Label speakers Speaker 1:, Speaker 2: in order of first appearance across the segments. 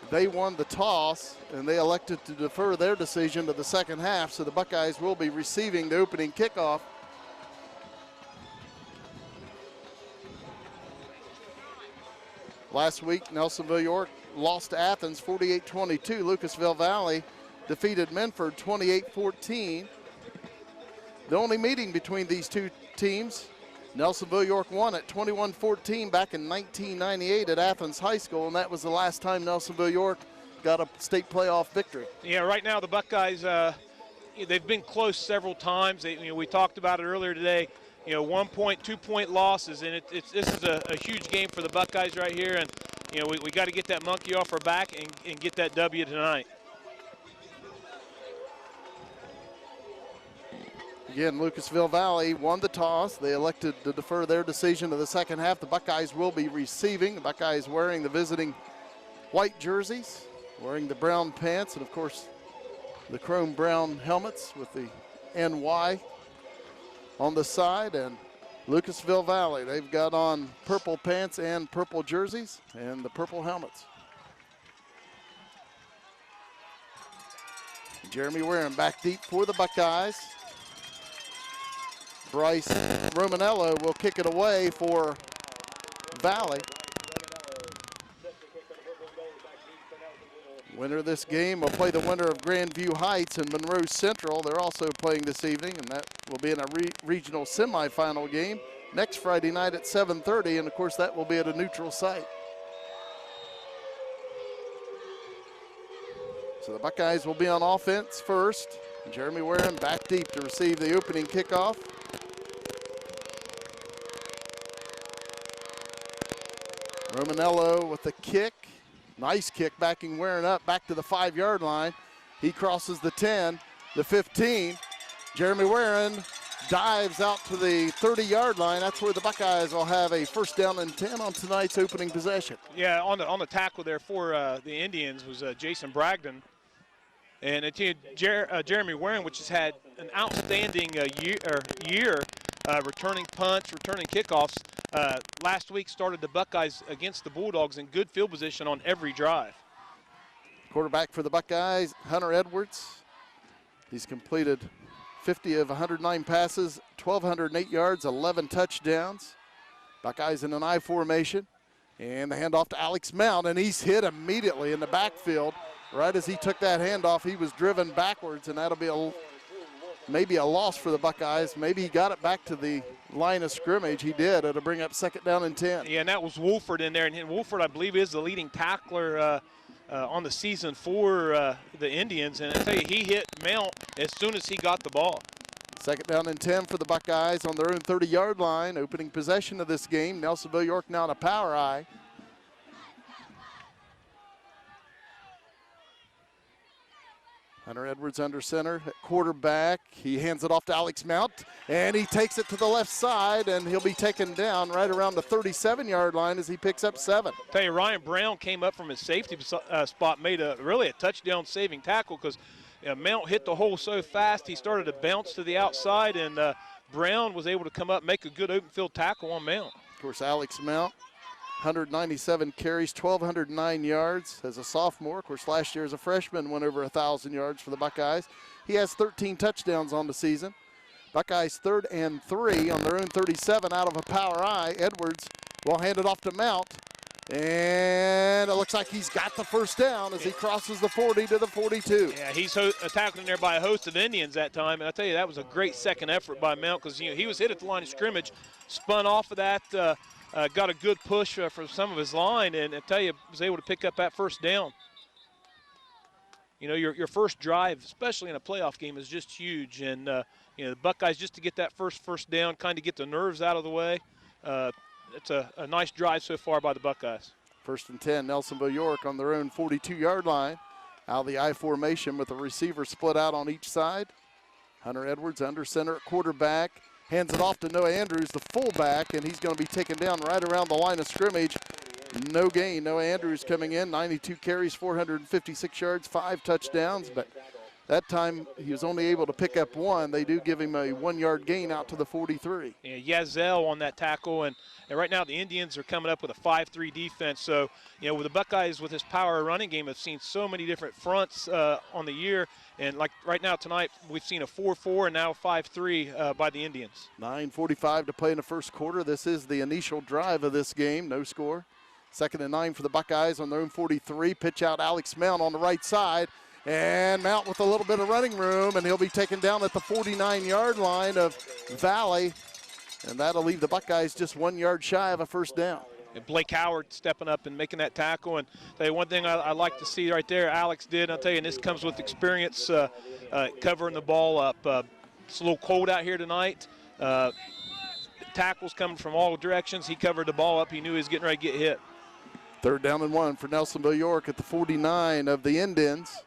Speaker 1: they won the toss, and they elected to defer their decision to the second half, so the Buckeyes will be receiving the opening kickoff. Last week, Nelsonville-York lost to Athens 48-22. Lucasville Valley defeated Menford 28-14. The only meeting between these two teams, Nelsonville-York won at 21-14 back in 1998 at Athens High School, and that was the last time Nelsonville-York got a state playoff victory.
Speaker 2: Yeah, right now the Buckeyes, they've been close several times. We talked about it earlier today. 1 point, 2 point losses, and this is a huge game for the Buckeyes right here, and we got to get that monkey off our back and get that W tonight.
Speaker 1: Again, Lucasville Valley won the toss. They elected to defer their decision to the second half. The Buckeyes will be receiving. The Buckeyes wearing the visiting white jerseys, wearing the brown pants, and of course the chrome brown helmets with the NY on the side. And Lucasville Valley, they've got on purple pants and purple jerseys and the purple helmets. Jeremy Warren back deep for the Buckeyes. Bryce Romanello will kick it away for Valley. Winner of this game will play the winner of Grandview Heights and Monroe Central. They're also playing this evening, and that will be in a regional semifinal game next Friday night at 7:30, and of course that will be at a neutral site. So the Buckeyes will be on offense first. Jeremy Warren back deep to receive the opening kickoff. Romanello with the kick. Nice kick, backing Warren up back to the 5-yard line. He crosses the 10, the 15. Jeremy Warren dives out to the 30-yard line. That's where the Buckeyes will have a first down and 10 on tonight's opening possession.
Speaker 2: Yeah, on the tackle there for the Indians was Jason Bragdon. And Jeremy Warren, which has had an outstanding year returning punts, returning kickoffs. Last week started the Buckeyes against the Bulldogs in good field position on every drive.
Speaker 1: Quarterback for the Buckeyes, Hunter Edwards. He's completed 50 of 109 passes, 1,208 yards, 11 touchdowns. Buckeyes in an I formation. And the handoff to Alex Mount, and he's hit immediately in the backfield. Right as he took that handoff, he was driven backwards, and that'll be maybe a loss for the Buckeyes. Maybe he got it back to the line of scrimmage. He did. It'll bring up second down and 10.
Speaker 2: Yeah, and that was Wolford in there. And Wolford, I believe, is the leading tackler on the season for the Indians. And I tell you, he hit Mount as soon as he got the ball.
Speaker 1: Second down and 10 for the Buckeyes on their own 30-yard line. Opening possession of this game. Nelsonville-York now in a power eye. Hunter Edwards under center at quarterback. He hands it off to Alex Mount, and he takes it to the left side, and he'll be taken down right around the 37-yard line as he picks up 7.
Speaker 2: I'll tell you, Ryan Brown came up from his safety spot, made really a touchdown-saving tackle because Mount hit the hole so fast he started to bounce to the outside, and Brown was able to come up and make a good open field tackle on Mount.
Speaker 1: Of course, Alex Mount, 197 carries, 1,209 yards as a sophomore. Of course, last year as a freshman went over 1,000 yards for the Buckeyes. He has 13 touchdowns on the season. Buckeyes 3rd and 3 on their own 37 out of a power eye. Edwards will hand it off to Mount. And it looks like he's got the first down as he crosses the 40 to the 42.
Speaker 2: Yeah, he's tackled in there by a host of Indians that time. And I tell you, that was a great second effort by Mount because he was hit at the line of scrimmage, spun off of that, got a good push from some of his line, and I tell you, was able to pick up that first down. Your first drive, especially in a playoff game, is just huge. And, the Buckeyes, just to get that first down, kind of get the nerves out of the way, it's a nice drive so far by the Buckeyes.
Speaker 1: 1st and 10, Nelsonville-York on their own 42-yard line. Out of the I formation with the receiver split out on each side. Hunter Edwards under center at quarterback. Hands it off to Noah Andrews, the fullback, and he's going to be taken down right around the line of scrimmage. No gain. Noah Andrews coming in, 92 carries, 456 yards, 5 touchdowns. But That time he was only able to pick up one. They do give him a 1-yard gain out to the 43.
Speaker 2: Yeah, Yazell on that tackle, and right now the Indians are coming up with a 5-3 defense. So, with the Buckeyes with this power running game have seen so many different fronts on the year, and like right now tonight we've seen a 4-4 and now 5-3 by the Indians.
Speaker 1: 9:45 to play in the first quarter. This is the initial drive of this game. No score. 2nd and 9 for the Buckeyes on their own 43. Pitch out Alex Mount on the right side. And Mount with a little bit of running room, and he'll be taken down at the 49-yard line of Valley. And that'll leave the Buckeyes just 1 yard shy of a first down.
Speaker 2: And Blake Howard stepping up and making that tackle. And tell you one thing I like to see right there, Alex did. I'll tell you, and this comes with experience covering the ball up. It's a little cold out here tonight. Tackles coming from all directions. He covered the ball up. He knew he was getting ready to get hit.
Speaker 1: 3rd down and 1 for Nelsonville-York at the 49 of the Indians.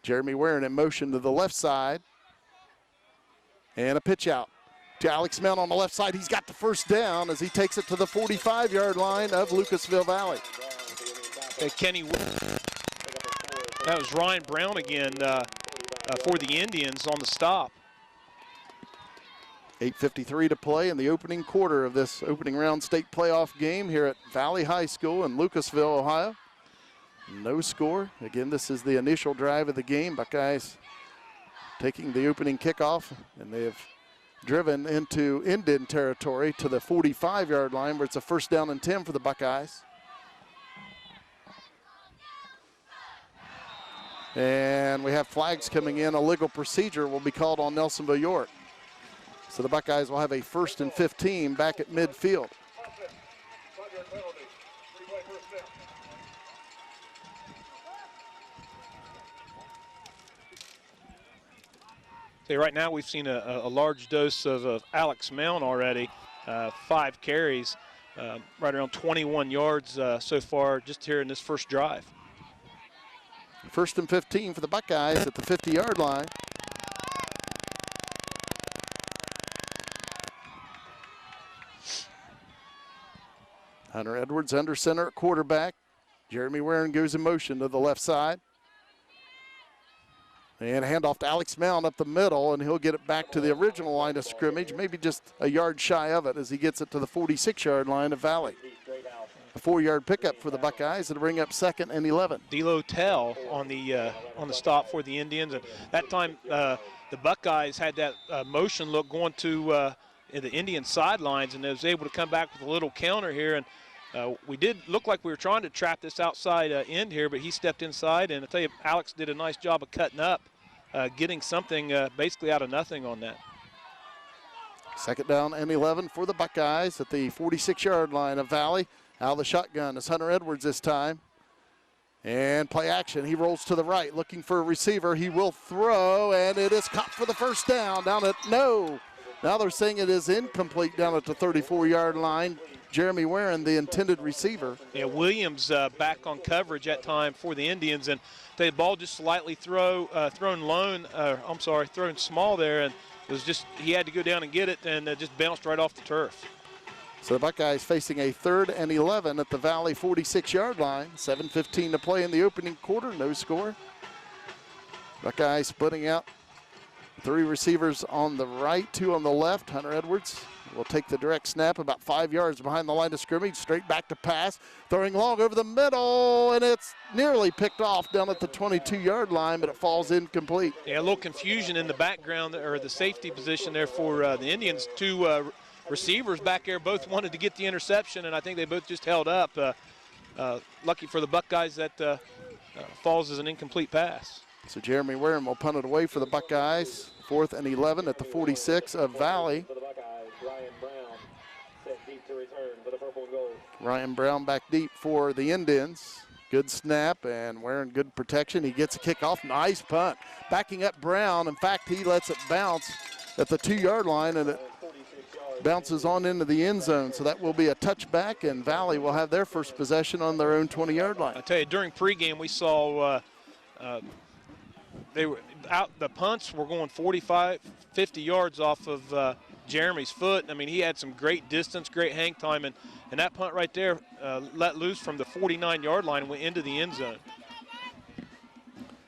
Speaker 1: Jeremy Warren in motion to the left side. And a pitch out to Alex Mount on the left side. He's got the first down as he takes it to the 45-yard line of Lucasville Valley.
Speaker 2: Hey, Kenny, that was Ryan Brown again for the Indians on the stop.
Speaker 1: 8:53 to play in the opening quarter of this opening round state playoff game here at Valley High School in Lucasville, Ohio. No score. Again, this is the initial drive of the game. Buckeyes taking the opening kickoff, and they have driven into Indian territory to the 45-yard line where it's a 1st down and 10 for the Buckeyes. And we have flags coming in. A legal procedure will be called on Nelsonville-York. So the Buckeyes will have a 1st and 15 back at midfield.
Speaker 2: Right now we've seen a large dose of Alex Mount already, 5 carries, right around 21 yards so far just here in this first drive.
Speaker 1: 1st and 15 for the Buckeyes at the 50-yard line. Hunter Edwards under center at quarterback. Jeremy Warren goes in motion to the left side. And a handoff to Alex Mount up the middle, and he'll get it back to the original line of scrimmage, maybe just a yard shy of it as he gets it to the 46-yard line of Valley. A 4-yard pickup for the Buckeyes to bring up 2nd and 11.
Speaker 2: D'Lo Tell on the stop for the Indians, and that time the Buckeyes had that motion look going to the Indian sidelines, and they was able to come back with a little counter here. And we did look like we were trying to trap this outside end here, but he stepped inside, and I tell you, Alex did a nice job of cutting up, getting something basically out of nothing on that.
Speaker 1: 2nd down and 11 for the Buckeyes at the 46-yard line of Valley. Out of the shotgun is Hunter Edwards this time. And play action. He rolls to the right, looking for a receiver. He will throw, and it is caught for the first down. Now they're saying it is incomplete down at the 34-yard line. Jeremy Warren, the intended receiver.
Speaker 2: Yeah, Williams back on coverage at time for the Indians, and the ball just slightly thrown small there, and it was just he had to go down and get it, and it just bounced right off the turf.
Speaker 1: So the Buckeyes facing a 3rd and 11 at the Valley 46-yard line. 7:15 to play in the opening quarter. No score. Buckeyes splitting out. 3 receivers on the right, 2 on the left. Hunter Edwards will take the direct snap about 5 yards behind the line of scrimmage. Straight back to pass. Throwing long over the middle, and it's nearly picked off down at the 22-yard line, but it falls incomplete.
Speaker 2: Yeah, a little confusion in the background, or the safety position there for the Indians. 2 receivers back there both wanted to get the interception, and I think they both just held up. Lucky for the Buckeyes that falls as an incomplete pass.
Speaker 1: So Jeremy Warren will punt it away for the Buckeyes. 4th and 11 at the 46 of Valley. Ryan Brown back deep for the Indians. Good snap, and Warren good protection. He gets a kickoff. Nice punt. Backing up Brown. In fact, he lets it bounce at the 2-yard line, and it bounces on into the end zone. So that will be a touchback, and Valley will have their first possession on their own 20-yard line.
Speaker 2: I tell you, during pregame we saw they were out. The punts were going 45, 50 yards off of Jeremy's foot. I mean, he had some great distance, great hang time, and that punt right there let loose from the 49-yard line and went into the end zone.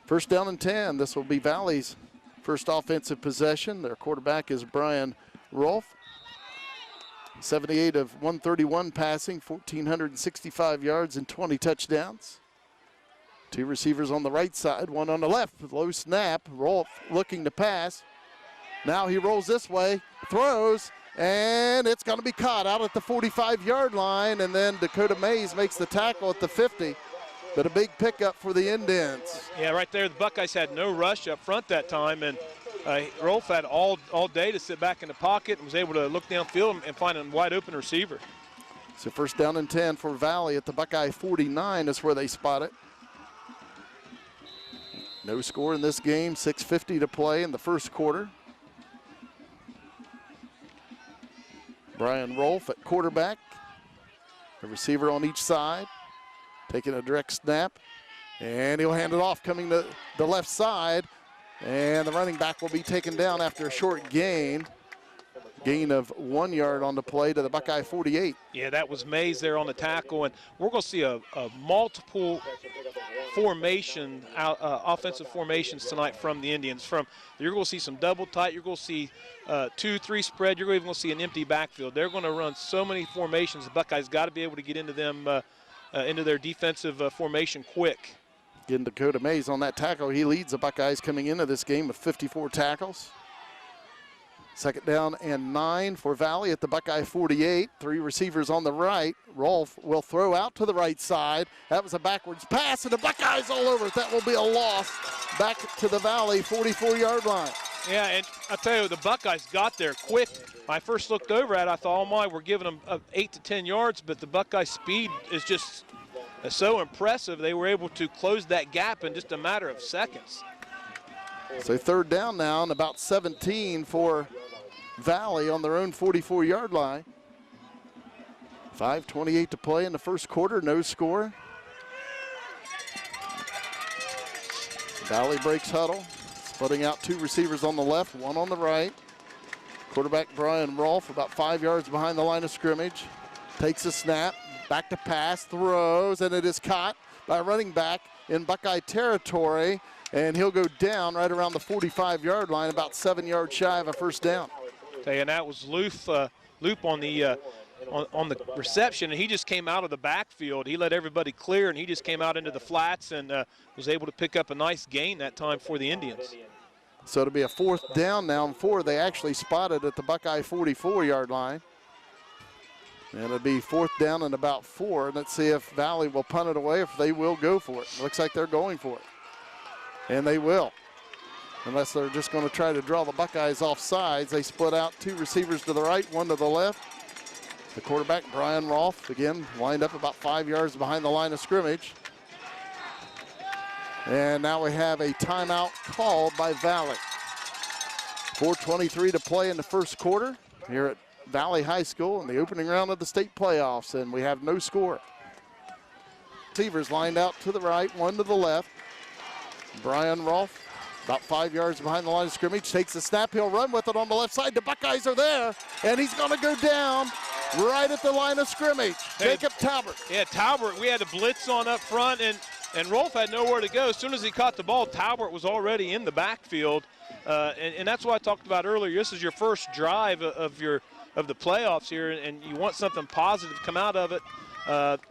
Speaker 1: First down and 10. This will be Valley's first offensive possession. Their quarterback is Brian Rolfe. 78 of 131 passing, 1,465 yards and 20 touchdowns. Two receivers on the right side, one on the left. Low snap. Rolfe looking to pass. Now he rolls this way, throws, and it's going to be caught out at the 45-yard line, and then Dakota Mays makes the tackle at the 50. But a big pickup for the Indians.
Speaker 2: Yeah, right there, the Buckeyes had no rush up front that time, and Rolfe had all day to sit back in the pocket and was able to look downfield and find a wide open receiver.
Speaker 1: So first down and 10 for Valley at the Buckeye 49 is where they spot it. No score in this game, 6:50 to play in the first quarter. Brian Rolfe at quarterback. A receiver on each side. Taking a direct snap, and he'll hand it off coming to the left side, and the running back will be taken down after a short gain. Gain of 1 yard on the play to the Buckeye 48.
Speaker 2: Yeah, that was Mays there on the tackle, and we're going to see a multiple formation, offensive formations tonight from the Indians. You're going to see some double tight, you're going to see 2-3 spread, you're even going to see an empty backfield. They're going to run so many formations. The Buckeyes got to be able to get into them. Into their defensive formation quick.
Speaker 1: Getting Dakota Mays on that tackle. He leads the Buckeyes coming into this game with 54 tackles. Second down and 9 for Valley at the Buckeye 48. Three receivers on the right. Rolfe will throw out to the right side. That was a backwards pass, and the Buckeyes all over it. That will be a loss back to the Valley 44-yard line.
Speaker 2: Yeah, and I tell you, the Buckeyes got there quick. When I first looked over at it, I thought, oh my, we're giving them 8 to 10 yards, but the Buckeye speed is just so impressive. They were able to close that gap in just a matter of seconds.
Speaker 1: So third down now and about 17 for Valley on their own 44-yard line. 5:28 to play in the first quarter, no score. Valley breaks huddle. Splitting out two receivers on the left, one on the right. Quarterback Brian Rolfe about 5 yards behind the line of scrimmage. Takes a snap, back to pass, throws, and it is caught by a running back in Buckeye territory. And he'll go down right around the 45-yard line, about 7 yards shy of a first down.
Speaker 2: And that was Loop on the reception, and he just came out of the backfield. He let everybody clear, and he just came out into the flats and was able to pick up a nice gain that time for the Indians.
Speaker 1: So it'll be a fourth down now and 4. They actually spotted at the Buckeye 44-yard line. And it'll be fourth down and about 4. Let's see if Valley will punt it away, if they will go for it. Looks like they're going for it. And they will. Unless they're just going to try to draw the Buckeyes off sides. They split out two receivers to the right, one to the left. The quarterback, Brian Rolfe, again, lined up about 5 yards behind the line of scrimmage. And now we have a timeout called by Valley. 4:23 to play in the first quarter here at Valley High School in the opening round of the state playoffs, and we have no score. Receivers lined out to the right, one to the left. Brian Rolfe, about 5 yards behind the line of scrimmage, takes the snap. He'll run with it on the left side. The Buckeyes are there, and he's going to go down right at the line of scrimmage. Jacob Talbert.
Speaker 2: Yeah, Talbert, we had a blitz on up front, and Rolfe had nowhere to go. As soon as he caught the ball, Talbert was already in the backfield, and that's what I talked about earlier. This is your first drive of the playoffs here, and you want something positive to come out of it.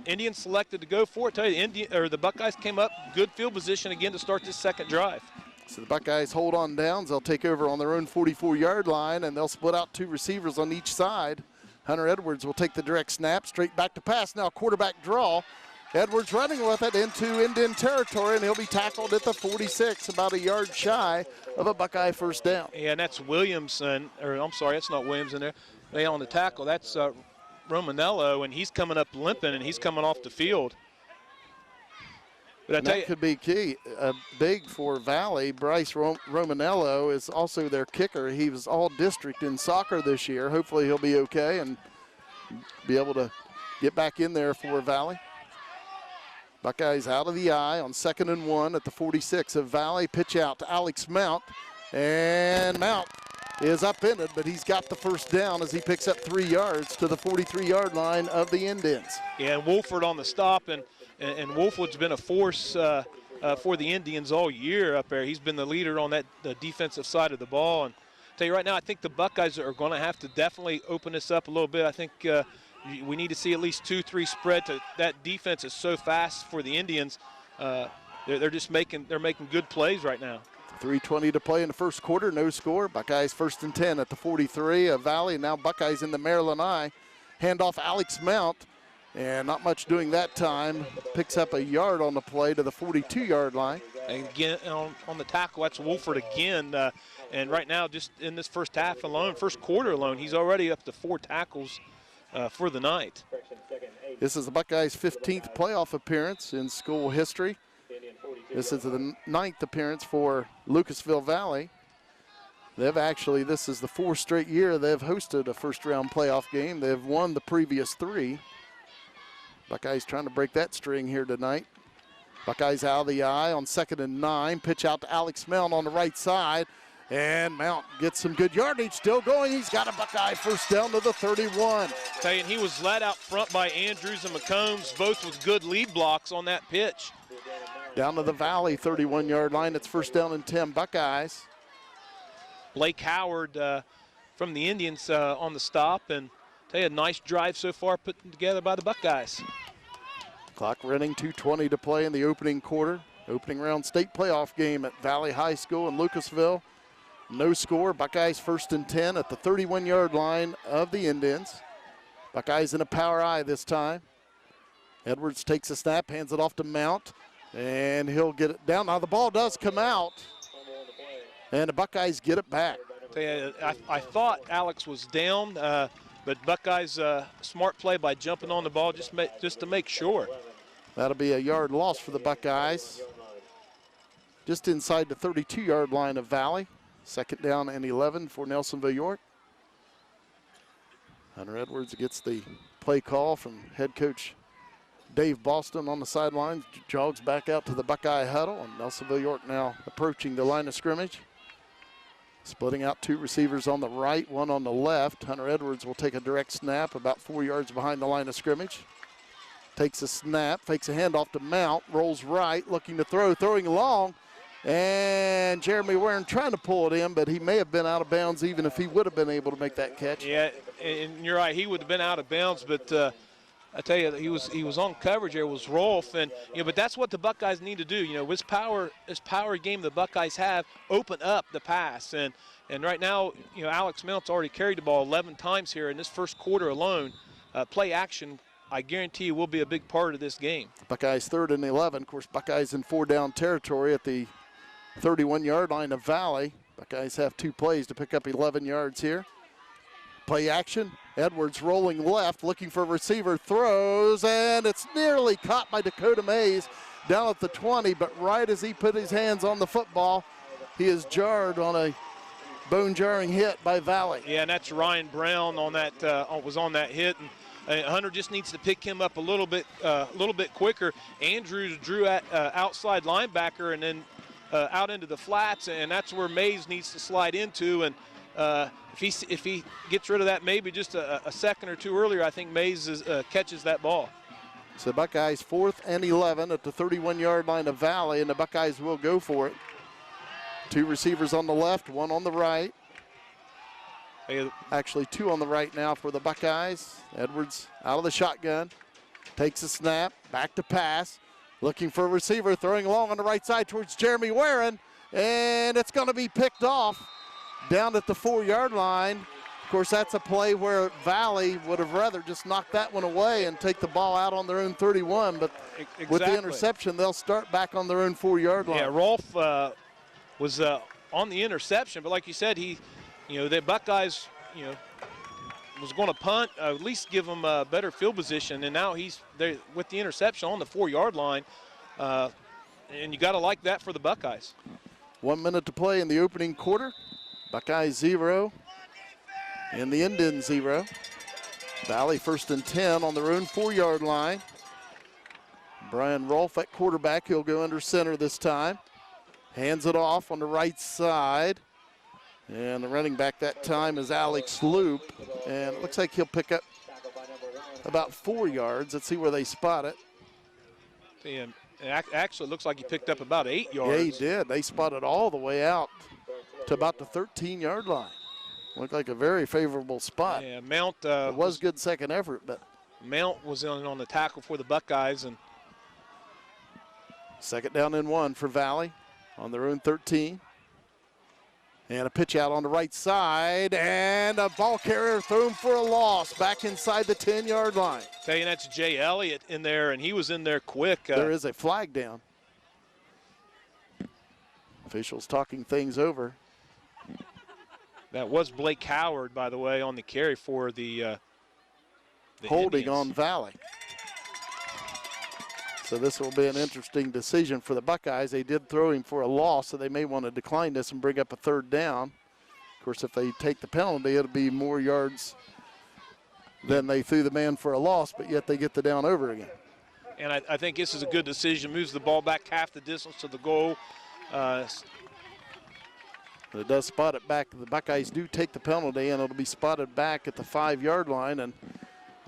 Speaker 2: Indians selected to go for it. The Buckeyes came up good field position again to start this second drive.
Speaker 1: So the Buckeyes hold on downs. They'll take over on their own 44-yard line, and they'll split out two receivers on each side. Hunter Edwards will take the direct snap, straight back to pass. Now quarterback draw. Edwards running with it into Indian territory, and he'll be tackled at the 46, about a yard shy of a Buckeye first down.
Speaker 2: Yeah, and that's Williamson, or I'm sorry, that's not Williams in there. They on the tackle. That's Romanello, and he's coming up limping, and he's coming off the field. But I tell you,
Speaker 1: that could be key. Big for Valley. Bryce Romanello is also their kicker. He was all district in soccer this year. Hopefully he'll be okay and be able to get back in there for Valley. Buckeyes out of the eye on 2nd and 1 at the 46 of Valley. Pitch out to Alex Mount. And Mount is upended, but he's got the first down as he picks up 3 yards to the 43-yard line of the Indians.
Speaker 2: Yeah, and Wolford on the stop, and Wolford's been a force for the Indians all year up there. He's been the leader on the defensive side of the ball. And I'll tell you right now, I think the Buckeyes are going to have to definitely open this up a little bit. I think we need to see at least 2-3 spread. That defense is so fast for the Indians. They're making good plays right now.
Speaker 1: 3:20 to play in the first quarter, no score. Buckeyes 1st and 10 at the 43 of Valley. Now Buckeyes in the Maryland eye. Hand off Alex Mount, and not much doing that time. Picks up a yard on the play to the 42-yard line.
Speaker 2: And again, on the tackle, that's Wolford again. And right now, just in this first quarter alone, he's already up to 4 tackles for the night.
Speaker 1: This is the Buckeyes' 15th playoff appearance in school history. This is the 9th appearance for Lucasville Valley. This is the 4th straight year they've hosted a first-round playoff game. They've won the previous 3. Buckeyes trying to break that string here tonight. Buckeyes out of the eye on 2nd and 9. Pitch out to Alex Mount on the right side. And Mount gets some good yardage, still going. He's got a Buckeye first down to the 31.
Speaker 2: Tell you, and he was led out front by Andrews and McCombs, both with good lead blocks on that pitch.
Speaker 1: Down to the Valley 31-yard line. It's 1st down and 10 Buckeyes.
Speaker 2: Blake Howard from the Indians on the stop, and tell you, a nice drive so far put together by the Buckeyes.
Speaker 1: Clock running, 2:20 to play in the opening quarter. Opening round state playoff game at Valley High School in Lucasville. No score. Buckeyes 1st and 10 at the 31-yard line of the Indians. Buckeyes in a power eye this time. Edwards takes a snap, hands it off to Mount, and he'll get it down. Now the ball does come out, and the Buckeyes get it back.
Speaker 2: I thought Alex was down, but Buckeyes smart play by jumping on the ball just to make sure.
Speaker 1: That'll be a yard loss for the Buckeyes. Just inside the 32-yard line of Valley. 2nd down and 11 for Nelsonville-York. Hunter Edwards gets the play call from head coach Dave Boston on the sidelines. Jogs back out to the Buckeye huddle, and Nelsonville-York now approaching the line of scrimmage. Splitting out 2 receivers on the right, 1 on the left. Hunter Edwards will take a direct snap about 4 yards behind the line of scrimmage. Takes a snap, fakes a handoff to Mount, rolls right, looking to throw, throwing long. And Jeremy Warren trying to pull it in, but he may have been out of bounds even if he would have been able to make that catch.
Speaker 2: Yeah, and you're right, he would have been out of bounds, but I tell you, he was on coverage there, was Rolf, and but that's what the Buckeyes need to do. This power game the Buckeyes have, open up the pass, and right now, Alex Mount's already carried the ball 11 times here in this first quarter alone. Play action, I guarantee you, will be a big part of this game.
Speaker 1: Buckeyes 3rd and 11. Of course, Buckeyes in 4-down territory at the 31-yard line of Valley. Buckeyes have 2 plays to pick up 11 yards here. Play action. Edwards rolling left, looking for a receiver, throws, and it's nearly caught by Dakota Mays down at the 20, but right as he put his hands on the football, he is jarred on a bone-jarring hit by Valley.
Speaker 2: Yeah, and that's Ryan Brown on that was on that hit, and Hunter just needs to pick him up a little bit quicker. Andrews drew at outside linebacker and then out into the flats, and that's where Mays needs to slide into. And if he gets rid of that maybe just a second or 2 earlier, I think Mays catches that ball.
Speaker 1: So Buckeyes 4th and 11 at the 31-yard line of Valley, and the Buckeyes will go for it. 2 receivers on the left, 1 on the right. Actually 2 on the right now for the Buckeyes. Edwards out of the shotgun, takes a snap, back to pass. Looking for a receiver, throwing long on the right side towards Jeremy Warren, and it's going to be picked off down at the 4-yard line. Of course, that's a play where Valley would have rather just knocked that one away and take the ball out on their own 31, but exactly. With the interception, they'll start back on their own 4-yard line.
Speaker 2: Yeah, Rolf was on the interception, but like you said, the Buckeyes, was going to punt, at least give him a better field position, and now he's there with the interception on the 4-yard line, and you got to like that for the Buckeyes.
Speaker 1: 1 minute to play in the opening quarter. Buckeyes 0 and the Indians 0. Valley 1st and 10 on their own 4-yard line. Brian Rolfe at quarterback. He'll go under center this time. Hands it off on the right side. And the running back that time is Alex Loop. And it looks like he'll pick up about 4 yards. Let's see where they spot it.
Speaker 2: And it actually looks like he picked up about 8 yards.
Speaker 1: Yeah, he did. They spotted all the way out to about the 13-yard line. Looked like a very favorable spot.
Speaker 2: Yeah, Mount
Speaker 1: it was good second effort, but
Speaker 2: Mount was on the tackle for the Buckeyes. And
Speaker 1: second down and 1 for Valley on their own 13. And a pitch out on the right side, and a ball carrier thrown for a loss back inside the 10-yard line.
Speaker 2: Tell you, that's Jay Elliott in there, and he was in there quick.
Speaker 1: There is a flag down. Officials talking things over.
Speaker 2: That was Blake Howard, by the way, on the carry for the
Speaker 1: holding
Speaker 2: Indians.
Speaker 1: on Valley. So this will be an interesting decision for the Buckeyes. They did throw him for a loss, so they may want to decline this and bring up a third down. Of course, if they take the penalty, it'll be more yards than they threw the man for a loss, but yet they get the down over again.
Speaker 2: And I think this is a good decision. Moves the ball back half the distance to the goal.
Speaker 1: It does spot it back. The Buckeyes do take the penalty, and it'll be spotted back at the 5-yard line. And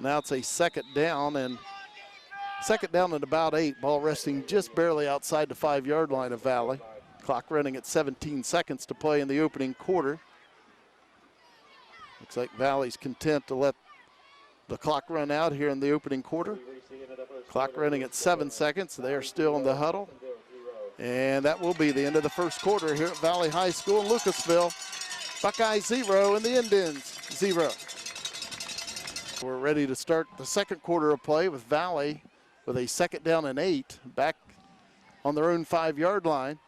Speaker 1: now it's a second down, and second down at about 8. Ball resting just barely outside the 5-yard line of Valley. Clock running at 17 seconds to play in the opening quarter. Looks like Valley's content to let the clock run out here in the opening quarter. Clock running at 7 seconds. They are still in the huddle. And that will be the end of the first quarter here at Valley High School in Lucasville. Buckeyes 0 and the Indians 0. We're ready to start the second quarter of play with Valley with a second down and 8 back on their own 5-yard line.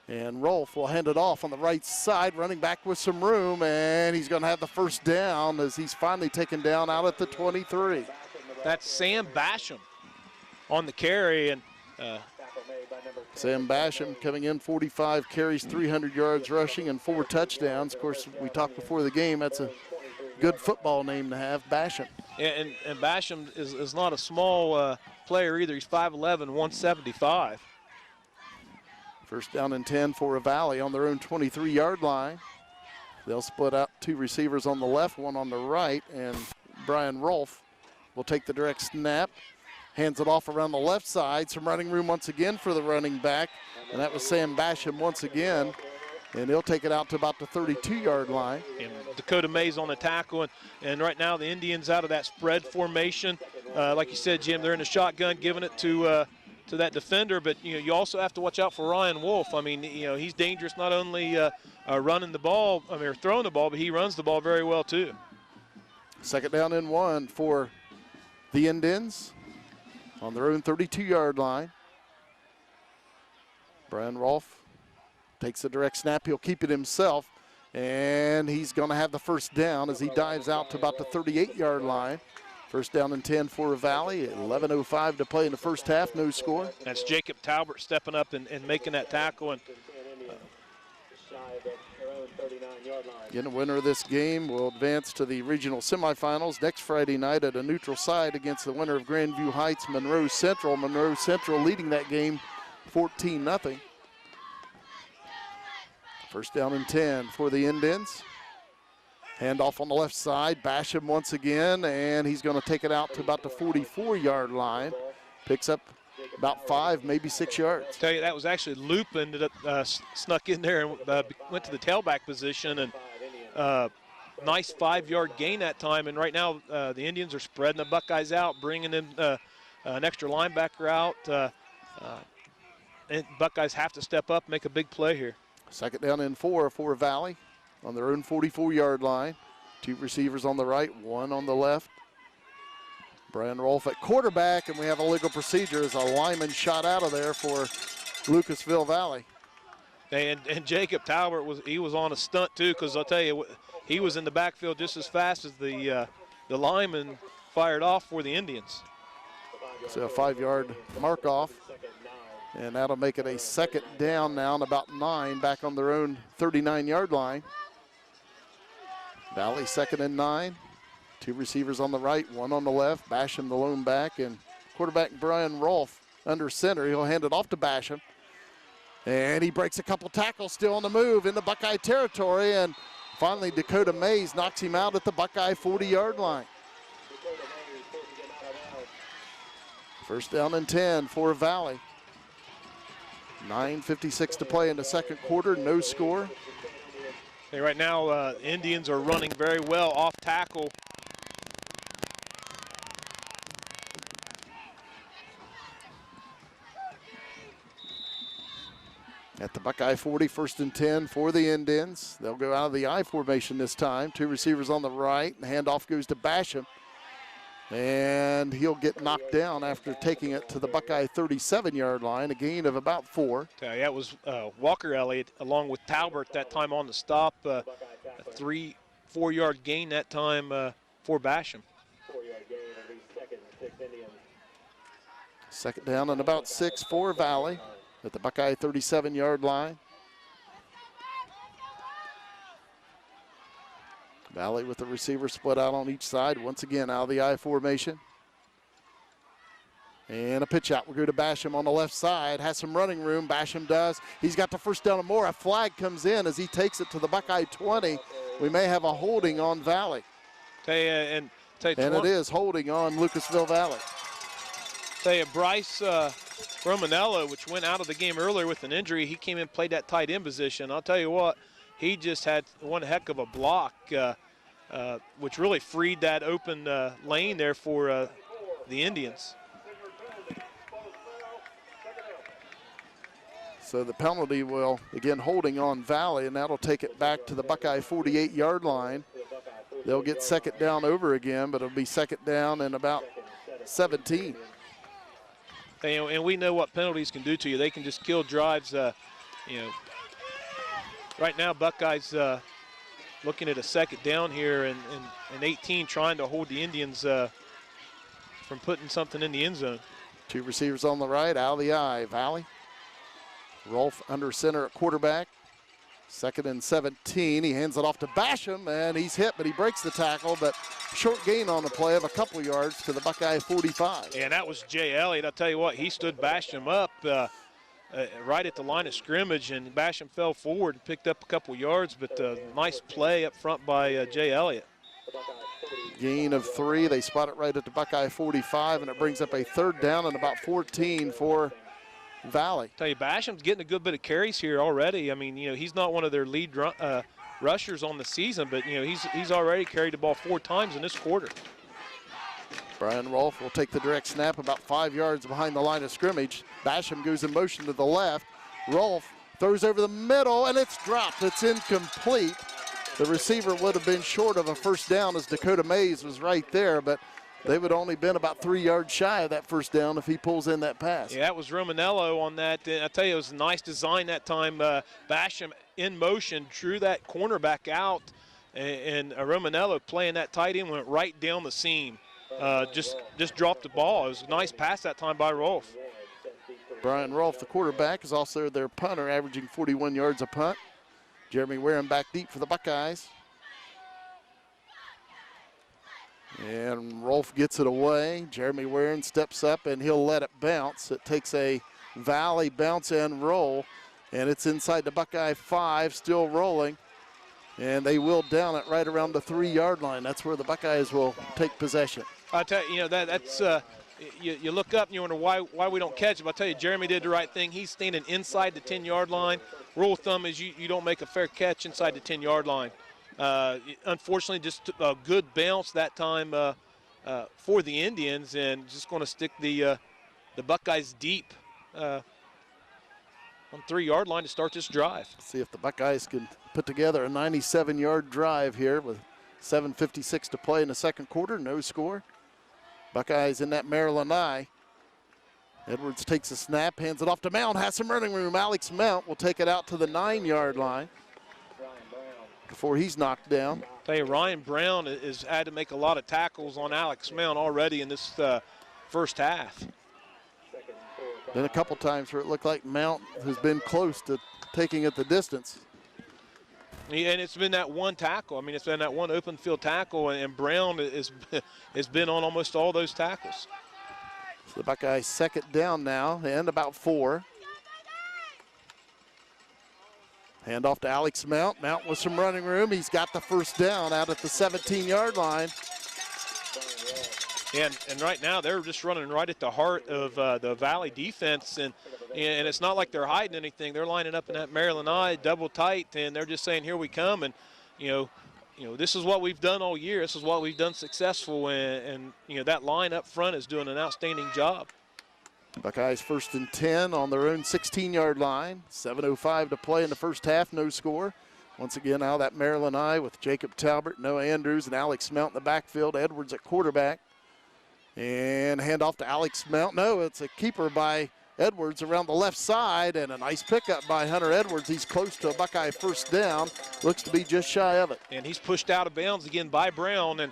Speaker 1: And Rolfe will hand it off on the right side, running back with some room, and he's going to have the first down as he's finally taken down out at the 23.
Speaker 2: That's Sam Basham on the carry, and
Speaker 1: Sam Basham coming in 45 carries, 300 yards rushing, and 4 touchdowns. Of course, we talked before the game, that's a good football name to have, Basham.
Speaker 2: And Basham is not a small player either. He's 5'11", 175.
Speaker 1: First down and 10 for a Valley on their own 23-yard line. They'll split out 2 receivers on the left, 1 on the right, and Brian Rolfe will take the direct snap. Hands it off around the left side. Some running room once again for the running back, and that was Sam Basham once again. And he'll take it out to about the 32-yard line.
Speaker 2: And Dakota Mays on the tackle, and right now the Indians out of that spread formation. Like you said, Jim, they're in the shotgun, giving it to that defender. But you also have to watch out for Ryan Wolf. I mean, he's dangerous not only running the ball, or throwing the ball, but he runs the ball very well too.
Speaker 1: Second down and 1 for the Indians on their own 32-yard line. Brian Rolfe takes the direct snap. He'll keep it himself, and he's going to have the first down as he dives out to about the 38-yard line. First down and 10 for Valley. 11:05 to play in the first half. No score.
Speaker 2: That's Jacob Talbert stepping up and making that tackle. And
Speaker 1: again, the winner of this game will advance to the regional semifinals next Friday night at a neutral site against the winner of Grandview Heights, Monroe Central. Monroe Central leading that game 14-0. First down and 10 for the Indians. Handoff on the left side. Basham once again, and he's going to take it out to about the 44-yard line. Picks up about 5, maybe 6 yards.
Speaker 2: Tell you, that was actually Loop ended up snuck in there and went to the tailback position, and nice 5-yard gain that time. And right now the Indians are spreading the Buckeyes out, bringing in an extra linebacker out. And Buckeyes have to step up, make a big play here.
Speaker 1: Second down and 4 for Valley on their own 44-yard line. 2 receivers on the right, 1 on the left. Brian Rolfe at quarterback, and we have a legal procedure as a lineman shot out of there for Lucasville Valley.
Speaker 2: And Jacob Talbert was on a stunt too, because I'll tell you, he was in the backfield just as fast as the lineman fired off for the Indians.
Speaker 1: So a 5-yard mark off. And that'll make it a second down now and about 9 back on their own 39-yard line. Valley second and 9. 2 receivers on the right, 1 on the left. Basham the lone back, and Quarterback Brian Rolfe under center. He'll hand it off to Basham. And he breaks a couple tackles, still on the move into Buckeye territory. And finally, Dakota Mays knocks him out at the Buckeye 40-yard line. First down and 10 for Valley. 9:56 to play in the second quarter, no score.
Speaker 2: Hey, right now, Indians are running very well off tackle.
Speaker 1: At the Buckeye 40, first and 10 for the Indians. They'll go out of the I formation this time. Two receivers on the right. The handoff goes to Basham. And he'll get knocked down after taking it to the Buckeye 37-yard line, a gain of about 4.
Speaker 2: Yeah, it was Walker Elliott along with Talbert that time on the stop. A 3-4-yard gain that time for Basham.
Speaker 1: Second down and about 6 for Valley at the Buckeye 37-yard line. Valley with the receiver split out on each side. Once again, out of the I formation. And a pitch out will go to Basham on the left side. Has some running room. Basham does. He's got the first down and more. A flag comes in as he takes it to the Buckeye 20. We may have a holding on Valley. And it is holding on Lucasville Valley.
Speaker 2: Bryce Romanello, which went out of the game earlier with an injury, he came in and played that tight end position. I'll tell you what, he just had one heck of a block, which really freed that open lane there for the Indians.
Speaker 1: So the penalty will, again, holding on Valley, and that'll take it back to the Buckeye 48-yard line. They'll get second down over again, but it'll be second down and about 17.
Speaker 2: And we know what penalties can do to you. They can just kill drives. Right now, Buckeyes looking at a second down here and 18, trying to hold the Indians from putting something in the end zone.
Speaker 1: Two receivers on the right, out of the I. Valley. Rolfe under center at quarterback. Second and 17. He hands it off to Basham, and he's hit, but he breaks the tackle. But short gain on the play of a couple yards to the Buckeye 45.
Speaker 2: And that was Jay Elliott. I'll tell you what, he stood Basham up right at the line of scrimmage, and Basham fell forward and picked up a couple yards. But nice play up front by Jay Elliott.
Speaker 1: Gain of 3. They spot it right at the Buckeye 45, and it brings up a third down and about 14 for Valley.
Speaker 2: Tell you, Basham's getting a good bit of carries here already. I mean, he's not one of their lead rushers on the season, but he's already carried the ball 4 times in this quarter.
Speaker 1: Brian Rolfe will take the direct snap about 5 yards behind the line of scrimmage. Basham goes in motion to the left. Rolfe throws over the middle, and it's dropped. It's incomplete. The receiver would have been short of a first down as Dakota Mays was right there, but they would only been about 3 yards shy of that first down if he pulls in that pass.
Speaker 2: Yeah, that was Romanello on that. I tell you, it was a nice design that time. Basham in motion, drew that cornerback out, and Romanello playing that tight end went right down the seam. Just dropped the ball. It was a nice pass that time by Rolfe.
Speaker 1: Brian Rolfe, the quarterback, is also their punter, averaging 41 yards a punt. Jeremy Warren back deep for the Buckeyes. And Rolfe gets it away. Jeremy Warren steps up, and he'll let it bounce. It takes a Valley bounce and roll, and it's inside the Buckeye 5, still rolling. And they will down it right around the 3-yard line. That's where the Buckeyes will take possession.
Speaker 2: I tell you, that's you look up and you wonder why we don't catch him. I tell you, Jeremy did the right thing. He's standing inside the 10-yard line. Rule of thumb is you don't make a fair catch inside the 10-yard line. Unfortunately, just a good bounce that time for the Indians, and just going to stick the Buckeyes deep on 3-yard line to start this drive.
Speaker 1: See if the Buckeyes can put together a 97-yard drive here with 7:56 to play in the second quarter. No score. Buckeyes in that Maryland I. Edwards takes a snap, hands it off to Mount, has some running room. Alex Mount will take it out to the 9-yard line before he's knocked down.
Speaker 2: I'll tell you, Ryan Brown has had to make a lot of tackles on Alex Mount already in this first half.
Speaker 1: Been a couple times where it looked like Mount has been close to taking it the distance.
Speaker 2: Yeah, and it's been that one tackle. I mean, it's been that one open field tackle, and Brown has been on almost all those tackles.
Speaker 1: The Buckeyes second down now and about 4. Hand off to Alex Mount. Mount with some running room. He's got the first down out at the 17-yard line.
Speaker 2: And right now they're just running right at the heart of the Valley defense, and it's not like they're hiding anything. They're lining up in that Maryland eye double tight, and they're just saying, here we come. And this is what we've done all year. This is what we've done successful, and that line up front is doing an outstanding job.
Speaker 1: Buckeyes first and 10 on their own 16-yard line. 7:05 to play in the first half, no score. Once again, now that Maryland eye with Jacob Talbert, Noah Andrews, and Alex Mount in the backfield. Edwards at quarterback. And handoff to Alex Mount. No, it's a keeper by Edwards around the left side, and a nice pickup by Hunter Edwards. He's close to a Buckeye first down. Looks to be just shy of it.
Speaker 2: And he's pushed out of bounds again by Brown, and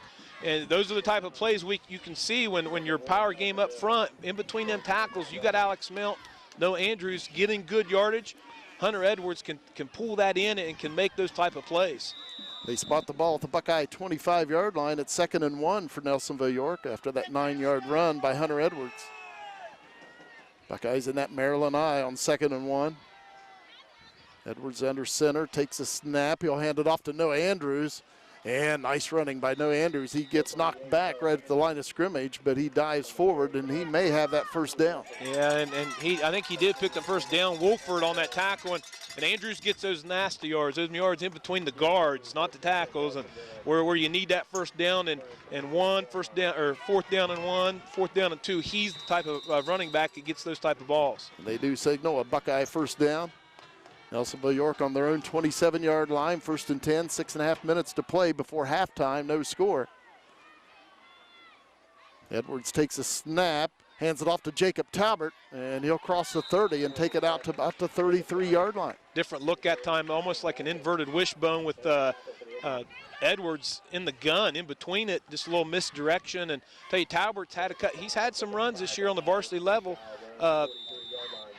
Speaker 2: those are the type of plays you can see when your power game up front, in between them tackles, you got Alex Mount, Noah Andrews getting good yardage. Hunter Edwards can pull that in and can make those type of plays.
Speaker 1: They spot the ball at the Buckeye 25-yard line at 2nd and 1 for Nelsonville-York after that 9-yard run by Hunter Edwards. Buckeyes in that Maryland eye on 2nd and 1. Edwards under center, takes a snap. He'll hand it off to Noah Andrews. And nice running by Noah Andrews. He gets knocked back right at the line of scrimmage, but he dives forward, and he may have that first down.
Speaker 2: Yeah, and I think he did pick the first down. Wolford on that tackle, and Andrews gets those nasty yards, those yards in between the guards, not the tackles, and where you need that first down and fourth down and 1, fourth down and 2. He's the type of running back that gets those type of balls.
Speaker 1: They do signal a Buckeye first down. Nelsonville-York on their own 27-yard line, 1st and 10, 6.5 minutes to play before halftime, no score. Edwards takes a snap, hands it off to Jacob Talbert, and he'll cross the 30 and take it out to about the 33-yard line.
Speaker 2: Different look at time, almost like an inverted wishbone with Edwards in the gun, in between it, just a little misdirection. And tell you, Talbert's had a cut. He's had some runs this year on the varsity level.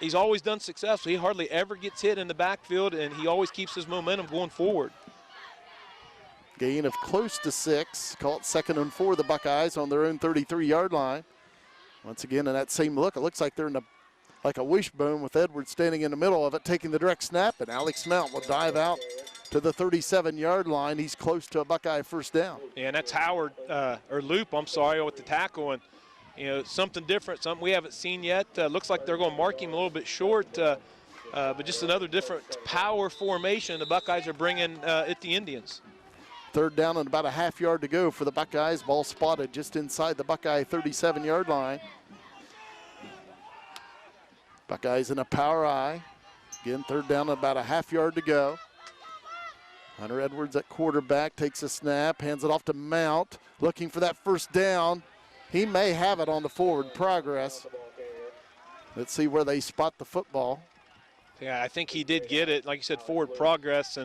Speaker 2: He's always done successful. He hardly ever gets hit in the backfield, and he always keeps his momentum going forward.
Speaker 1: Gain of close to 6. Call it 2nd and 4, the Buckeyes on their own 33-yard line. Once again, in that same look, it looks like they're in like a wishbone with Edwards standing in the middle of it, taking the direct snap, and Alex Mount will dive out to the 37-yard line. He's close to a Buckeye first down.
Speaker 2: Yeah, and that's Howard, or Loop, I'm sorry, with the tackle. And something different, something we haven't seen yet. Looks like they're going to mark him a little bit short, but just another different power formation the Buckeyes are bringing at the Indians.
Speaker 1: 3rd down and about a half yard to go for the Buckeyes. Ball spotted just inside the Buckeye 37-yard line. Buckeyes in a power eye. Again, 3rd down and about a half yard to go. Hunter Edwards at quarterback, takes a snap, hands it off to Mount, looking for that first down. He may have it on the forward progress. Let's see where they spot the football.
Speaker 2: Yeah, I think he did get it. Like you said, forward progress.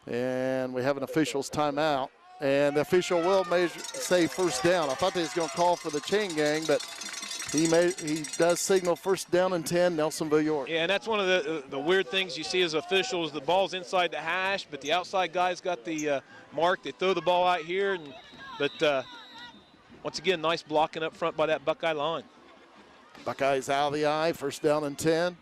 Speaker 1: And we have an official's timeout. And the official will say first down. I thought they was going to call for the chain gang, but he does signal first down and 10, Nelsonville-York.
Speaker 2: Yeah, and that's one of the weird things you see as officials. The ball's inside the hash, but the outside guy's got the mark. They throw the ball out here, but once again, nice blocking up front by that Buckeye line.
Speaker 1: Buckeyes out of the eye, 1st down and 10.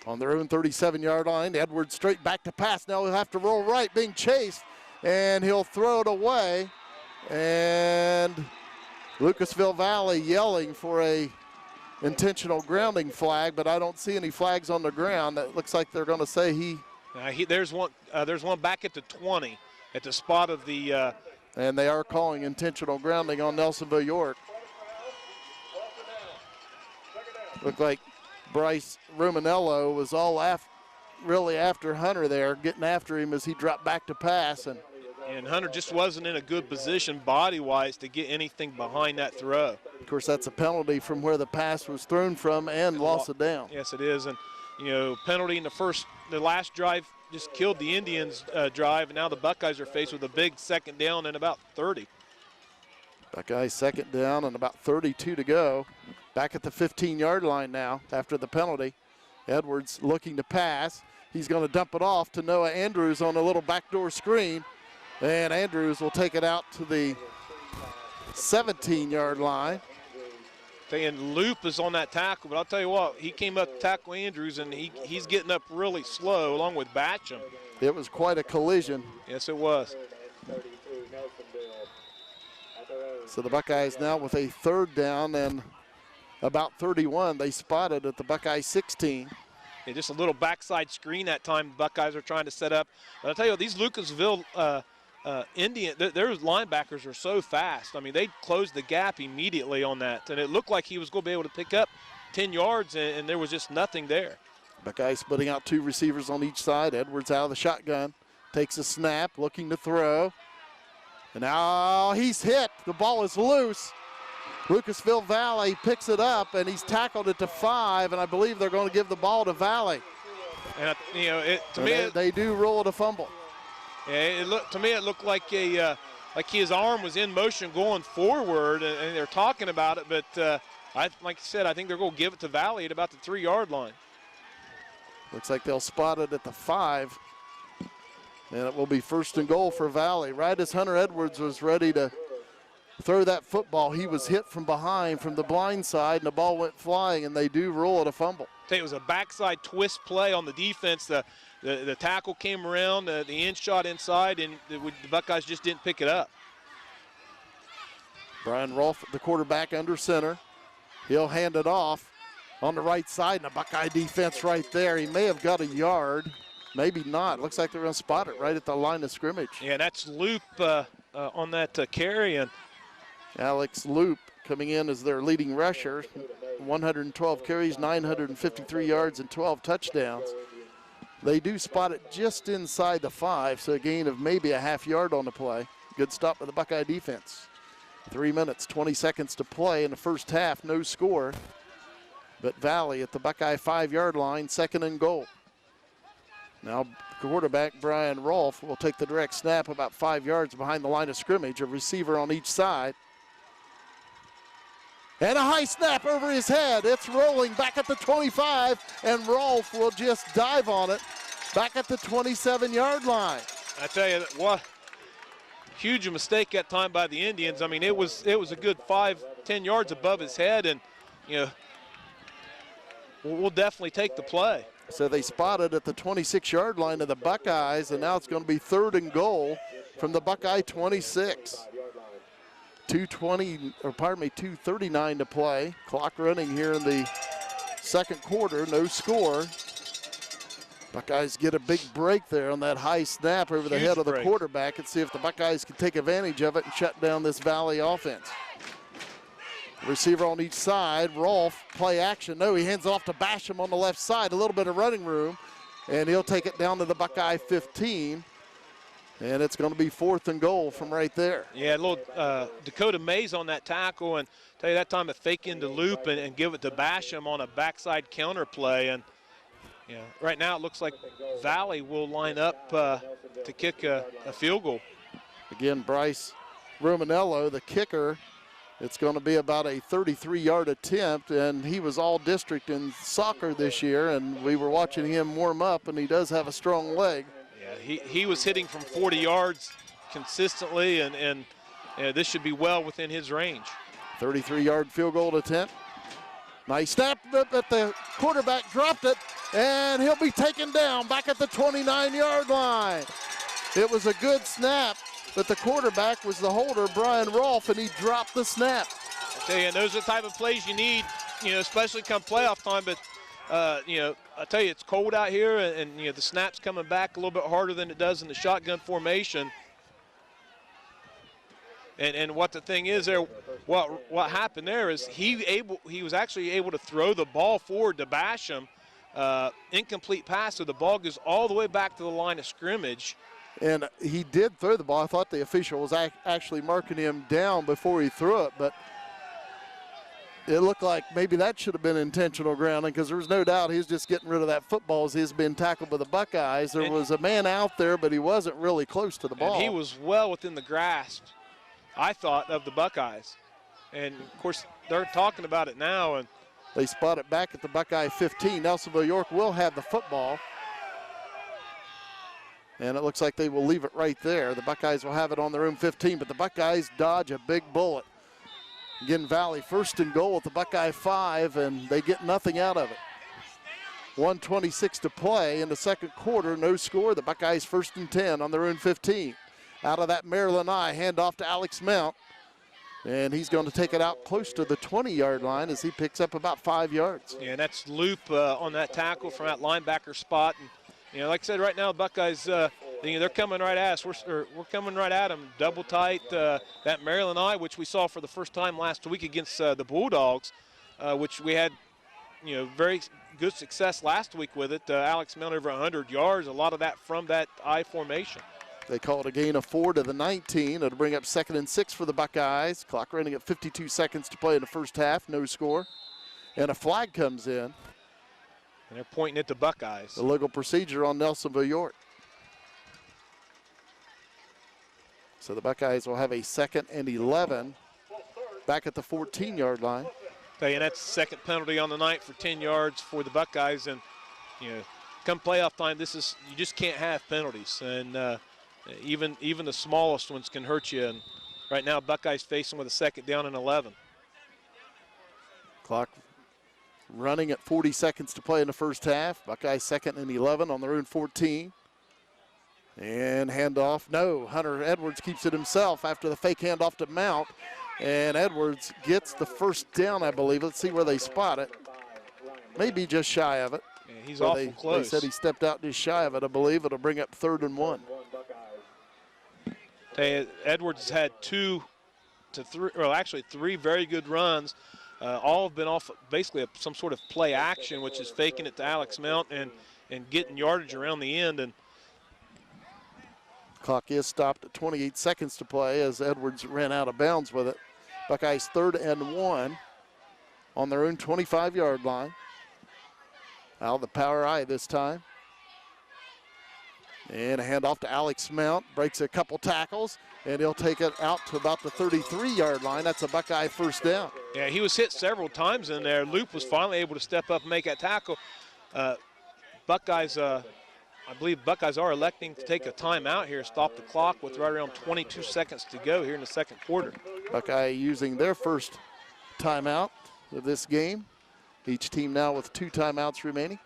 Speaker 1: On their own 37-yard line, Edwards straight back to pass. Now he'll have to roll right, being chased, and he'll throw it away. And Lucasville Valley yelling for a intentional grounding flag, but I don't see any flags on the ground. That looks like they're going to say
Speaker 2: there's one back at the 20 at the spot of the
Speaker 1: and they are calling intentional grounding on Nelsonville-York. Looked like Bryce Ruminello was really after Hunter there, getting after him as he dropped back to pass.
Speaker 2: And Hunter just wasn't in a good position body-wise to get anything behind that throw.
Speaker 1: Of course, that's a penalty from where the pass was thrown from and loss of down.
Speaker 2: Yes, it is. And, penalty in the last drive just killed the Indians' drive, and now the Buckeyes are faced with a big 2nd down and about 30.
Speaker 1: Buckeyes 2nd down and about 32 to go. Back at the 15-yard line now after the penalty. Edwards looking to pass. He's going to dump it off to Noah Andrews on a little backdoor screen. And Andrews will take it out to the 17-yard line.
Speaker 2: And Loop is on that tackle, but I'll tell you what, he came up to tackle Andrews, and he's getting up really slow along with Batcham.
Speaker 1: It was quite a collision.
Speaker 2: Yes, it was.
Speaker 1: So the Buckeyes now with a 3rd down and about 31. They spotted at the Buckeye 16.
Speaker 2: Yeah, just a little backside screen that time the Buckeyes are trying to set up. But I'll tell you what, these Lucasville Indian, their linebackers are so fast. I mean, they closed the gap immediately on that, and it looked like he was going to be able to pick up 10 yards, and there was just nothing there.
Speaker 1: Buckeye splitting out 2 receivers on each side. Edwards out of the shotgun, takes a snap, looking to throw. And now he's hit. The ball is loose. Lucasville Valley picks it up, and he's tackled it to 5, and I believe they're going to give the ball to Valley.
Speaker 2: And
Speaker 1: They do roll it a fumble.
Speaker 2: Yeah, to me it looked like his arm was in motion going forward, and they're talking about it. But like I said, I think they're going to give it to Valley at about the 3-yard line.
Speaker 1: Looks like they'll spot it at the 5. And it will be 1st and goal for Valley. Right as Hunter Edwards was ready to throw that football, he was hit from behind from the blind side, and the ball went flying, and they do roll it a fumble.
Speaker 2: It was a backside twist play on the defense. The tackle came around, the end shot inside, and the Buckeyes just didn't pick it up.
Speaker 1: Brian Rolfe, the quarterback, under center. He'll hand it off on the right side, and the Buckeye defense right there. He may have got a yard. Maybe not. Looks like they're going to spot it right at the line of scrimmage.
Speaker 2: Yeah, that's Loop on that carry. And
Speaker 1: Alex Loop coming in as their leading rusher. 112 carries, 953 yards, and 12 touchdowns. They do spot it just inside the 5, so a gain of maybe a half yard on the play. Good stop by the Buckeye defense. 3 minutes, 20 seconds to play in the first half. No score. But Valley at the Buckeye 5-yard line, 2nd and goal. Now quarterback Brian Rolfe will take the direct snap about 5 yards behind the line of scrimmage, a receiver on each side. And a high snap over his head. It's rolling back at the 25, and Rolfe will just dive on it back at the 27-yard line.
Speaker 2: I tell you, what huge mistake that time by the Indians. I mean, it was a good 5-10 yards above his head, and we'll definitely take the play.
Speaker 1: So they spotted at the 26-yard line of the Buckeyes, and now it's going to be 3rd and goal from the Buckeye 26. 2:39 to play. Clock running here in the 2nd quarter. No score. Buckeyes get a big break there on that high snap over the head of the quarterback, and see if the Buckeyes can take advantage of it and shut down this Valley offense. Receiver on each side. Rolfe, play action. No, he hands off to Basham on the left side. A little bit of running room, and he'll take it down to the Buckeye 15. And it's going to be 4th and goal from right there.
Speaker 2: Yeah, a little Dakota Mays on that tackle, and tell you that time a fake into Loop and give it to Basham on a backside counter play. And right now it looks like Valley will line up to kick a field goal.
Speaker 1: Again, Bryce Romanello, the kicker. It's going to be about a 33-yard attempt, and he was all district in soccer this year, and we were watching him warm up, and he does have a strong leg.
Speaker 2: Yeah, he was hitting from 40 yards consistently, and this should be well within his range.
Speaker 1: 33-yard field goal attempt. Nice snap, but the quarterback dropped it, and he'll be taken down back at the 29-yard line. It was a good snap, but the quarterback was the holder, Brian Rolfe, and he dropped the snap.
Speaker 2: I tell you, those are the type of plays you need, especially come playoff time. But, I tell you, it's cold out here, and the snap's coming back a little bit harder than it does in the shotgun formation. And what the thing is there, what happened there is he was actually able to throw the ball forward to Basham, incomplete pass, so the ball goes all the way back to the line of scrimmage.
Speaker 1: And he did throw the ball. I thought the official was actually marking him down before he threw it, but it looked like maybe that should have been intentional grounding, because there was no doubt he was just getting rid of that football as he's been tackled by the Buckeyes. There was a man out there, but he wasn't really close to the ball.
Speaker 2: And he was well within the grasp, I thought, of the Buckeyes. And, of course, they're talking about it now. And
Speaker 1: they spot it back at the Buckeye 15. Nelsonville-York will have the football. And it looks like they will leave it right there. The Buckeyes will have it on their own 15, but the Buckeyes dodge a big bullet. Again, Valley first and goal at the Buckeye 5, and they get nothing out of it. 1:26 to play in the second quarter, no score. The Buckeyes first and 10 on their own 15. Out of that Maryland I, hand off to Alex Mount, and he's going to take it out close to the 20-yard line as he picks up about 5 yards.
Speaker 2: Yeah, and that's Loop on that tackle from that linebacker spot. And, like I said, right now, the Buckeyes, they're coming right at us. We're coming right at them, double tight. That Maryland I, which we saw for the first time last week against the Bulldogs, which we had, very good success last week with it. Alex Mount over 100 yards, a lot of that from that I formation.
Speaker 1: They call it a gain of 4 to the 19. It'll bring up 2nd and 6 for the Buckeyes. Clock running at 52 seconds to play in the first half, no score. And a flag comes in.
Speaker 2: And they're pointing at the Buckeyes.
Speaker 1: The legal procedure on Nelsonville-York. So the Buckeyes will have a 2nd and 11 back at the 14-yard line.
Speaker 2: And that's the second penalty on the night for 10 yards for the Buckeyes. And, come playoff time, you just can't have penalties. And even the smallest ones can hurt you. And right now, Buckeyes facing with a 2nd down and 11.
Speaker 1: Clock running at 40 seconds to play in the first half. Buckeyes 2nd and 11 on their own 14. And handoff. No, Hunter Edwards keeps it himself after the fake handoff to Mount. And Edwards gets the first down, I believe. Let's see where they spot it. Maybe just shy of it.
Speaker 2: Yeah, he's awful close.
Speaker 1: They said he stepped out just shy of it, I believe. It'll bring up 3rd and 1.
Speaker 2: Edwards has had 2 to 3, well, actually 3 very good runs. All have been off basically some sort of play action, which is faking it to Alex Mount and getting yardage around the end. And
Speaker 1: clock is stopped at 28 seconds to play as Edwards ran out of bounds with it. Buckeyes 3rd and 1 on their own 25-yard line. Out of the power I this time. And a handoff to Alex Mount. Breaks a couple tackles, and he'll take it out to about the 33-yard line. That's a Buckeye first down.
Speaker 2: Yeah, he was hit several times in there. Loop was finally able to step up and make that tackle. Buckeyes, I believe Buckeyes are electing to take a timeout here, stop the clock with right around 22 seconds to go here in the second quarter.
Speaker 1: Buckeye using their first timeout of this game. Each team now with 2 timeouts remaining.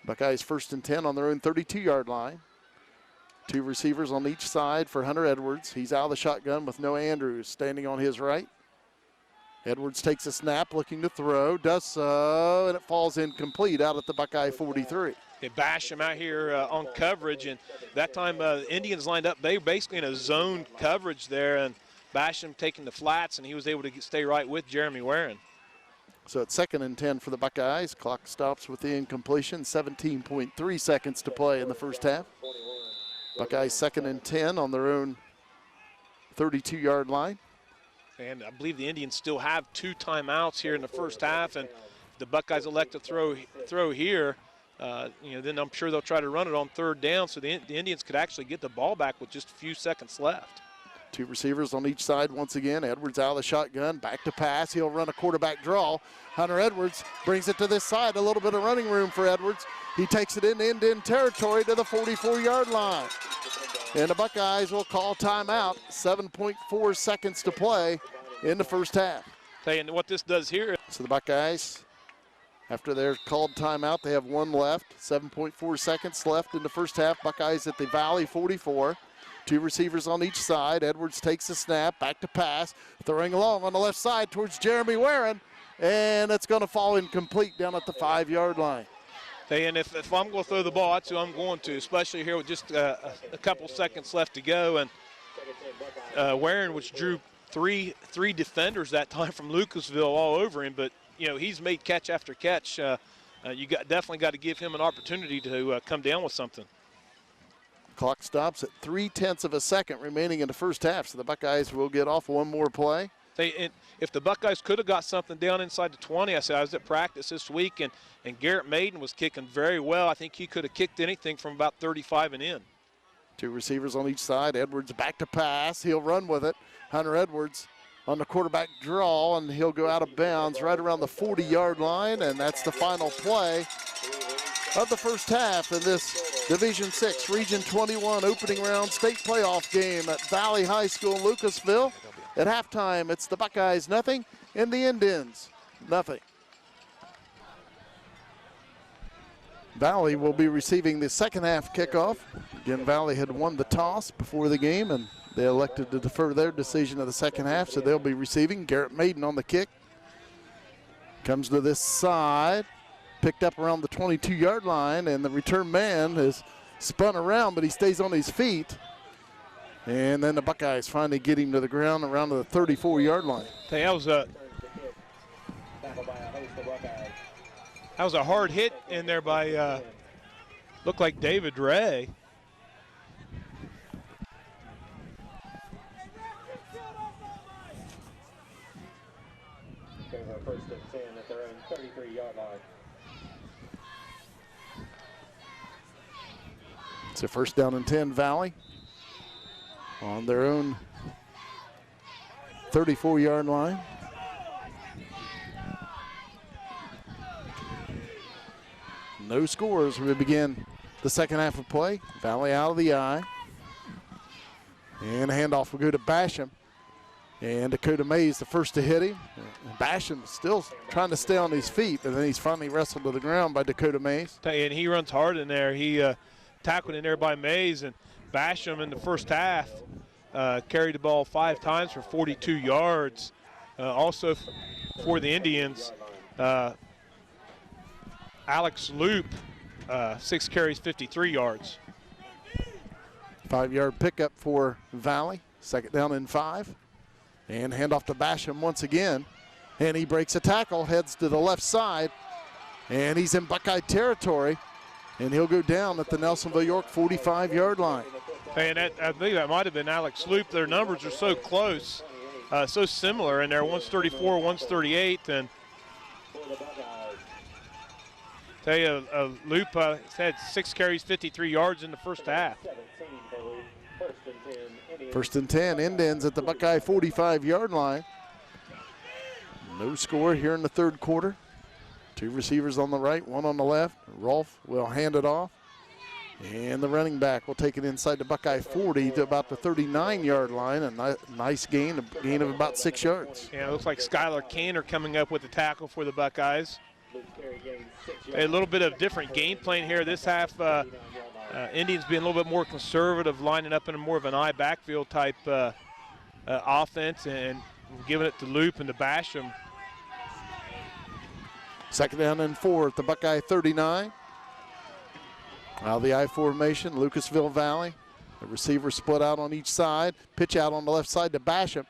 Speaker 1: Buckeyes 1st and 10 on their own 32-yard line. 2 receivers on each side for Hunter Edwards. He's out of the shotgun with Noah Andrews standing on his right. Edwards takes a snap, looking to throw, does so, and it falls incomplete out at the Buckeye 43.
Speaker 2: They bash him out here on coverage, and that time the Indians lined up. They were basically in a zone coverage there, and bash him taking the flats, and he was able to stay right with Jeremy Warren.
Speaker 1: So it's 2nd and 10 for the Buckeyes. Clock stops with the incompletion. 17.3 seconds to play in the first half. Buckeyes 2nd and 10 on their own 32-yard line.
Speaker 2: And I believe the Indians still have 2 timeouts here in the first half, and the Buckeyes elect to throw here. Then I'm sure they'll try to run it on 3rd down, so the Indians could actually get the ball back with just a few seconds left.
Speaker 1: 2 receivers on each side once again. Edwards out of the shotgun, back to pass. He'll run a quarterback draw. Hunter Edwards brings it to this side. A little bit of running room for Edwards. He takes it in end-to-end territory to the 44-yard line. And the Buckeyes will call timeout. 7.4 seconds to play in the first half.
Speaker 2: Tell you what this does here.
Speaker 1: So the Buckeyes, after their called timeout, they have 1 left. 7.4 seconds left in the first half. Buckeyes at the Valley 44. 2 receivers on each side. Edwards takes the snap, back to pass, throwing along on the left side towards Jeremy Warren, and it's going to fall incomplete down at the 5-yard line.
Speaker 2: Hey, and if I'm going to throw the ball, that's who I'm going to, especially here with just a couple seconds left to go. And Warren, which drew three defenders that time from Lucasville all over him, but he's made catch after catch. You definitely got to give him an opportunity to come down with something.
Speaker 1: Clock stops at 0.3 of a second remaining in the first half, so the Buckeyes will get off 1 more play.
Speaker 2: If the Buckeyes could have got something down inside the 20, I was at practice this week, and Garrett Maiden was kicking very well. I think he could have kicked anything from about 35 and in.
Speaker 1: 2 receivers on each side. Edwards back to pass. He'll run with it. Hunter Edwards on the quarterback draw, and he'll go out of bounds right around the 40-yard line, and that's the final play of the first half in this Division 6 Region 21 opening round state playoff game at Valley High School in Lucasville. At halftime, it's the Buckeyes nothing and the Indians nothing. Valley will be receiving the second half kickoff. Again, Valley had won the toss before the game, and they elected to defer their decision of the second half, so they'll be receiving. Garrett Maiden on the kick. Comes to this side, picked up around the 22-yard line, and the return man has spun around, but he stays on his feet. And then the Buckeyes finally get him to the ground around the 34-yard line.
Speaker 2: That was a hard hit in there by, looked like David Ray.
Speaker 3: First and 10 at their own 33-yard line.
Speaker 1: It's a first down and 10 Valley on their own 34-yard line. No scores. We begin the second half of play. Valley out of the eye. And a handoff will go to Basham. And Dakota Mays the first to hit him. Basham still trying to stay on his feet, but then he's finally wrestled to the ground by Dakota Mays.
Speaker 2: And he runs hard in there. He tackled in there by Mays, and Basham in the first half carried the ball 5 times for 42 yards. Also for the Indians, Alex Loop, 6 carries, 53 yards.
Speaker 1: 5-yard pickup for Valley. Second down and 5. And handoff to Basham once again. And he breaks a tackle, heads to the left side. And he's in Buckeye territory. And he'll go down at the Nelsonville-York 45-yard line.
Speaker 2: And I believe that might have been Alex Loop. Their numbers are so close, so similar. And they're 134, 138. And tell you, Loop had 6 carries, 53 yards in the first half.
Speaker 1: First and 10, Indians at the Buckeye 45-yard line. No score here in the third quarter. 2 receivers on the right, 1 on the left. Rolfe will hand it off. And the running back will take it inside the Buckeye 40 to about the 39-yard line. A nice gain, a gain of about 6 yards.
Speaker 2: Yeah, it looks like Skylar Kaner coming up with the tackle for the Buckeyes. A little bit of different game plan here this half. Indians being a little bit more conservative, lining up in a more of an I backfield type offense and giving it to Loop and to Basham.
Speaker 1: Second down and 4 at the Buckeye 39. Out of the I formation, Lucasville Valley. The receiver split out on each side. Pitch out on the left side to Basham.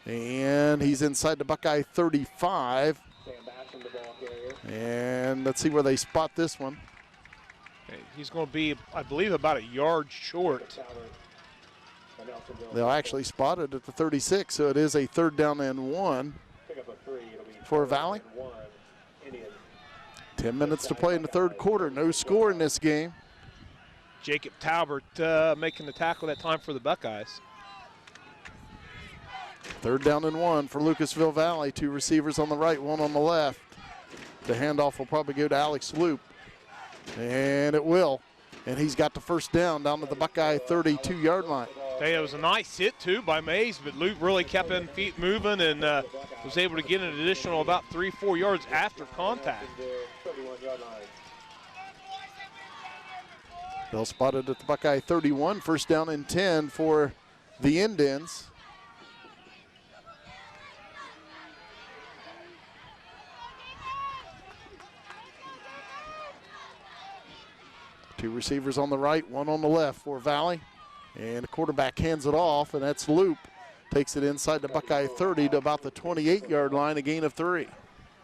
Speaker 1: And he's inside the Buckeye 35. And let's see where they spot this one.
Speaker 2: He's going to be, I believe, about a yard short.
Speaker 1: They'll actually spot it at the 36, so it is a third down and 1 for Valley. 10 minutes to play in the third quarter. No score in this game.
Speaker 2: Jacob Talbert making the tackle that time for the Buckeyes.
Speaker 1: Third down and 1 for Lucasville Valley. 2 receivers on the right, 1 on the left. The handoff will probably go to Alex Loop. And it will. And he's got the first down to the Buckeye 32-yard line.
Speaker 2: Hey, it was a nice hit, too, by Mays, but Loop really kept his feet moving and was able to get an additional about 3-4 yards after contact.
Speaker 1: They'll spot it at the Buckeye 31. First down and 10 for the Indians. Two receivers on the right, 1 on the left for Valley. And the quarterback hands it off, and that's Loop. Takes it inside the Buckeye 30 to about the 28-yard line, a gain of 3.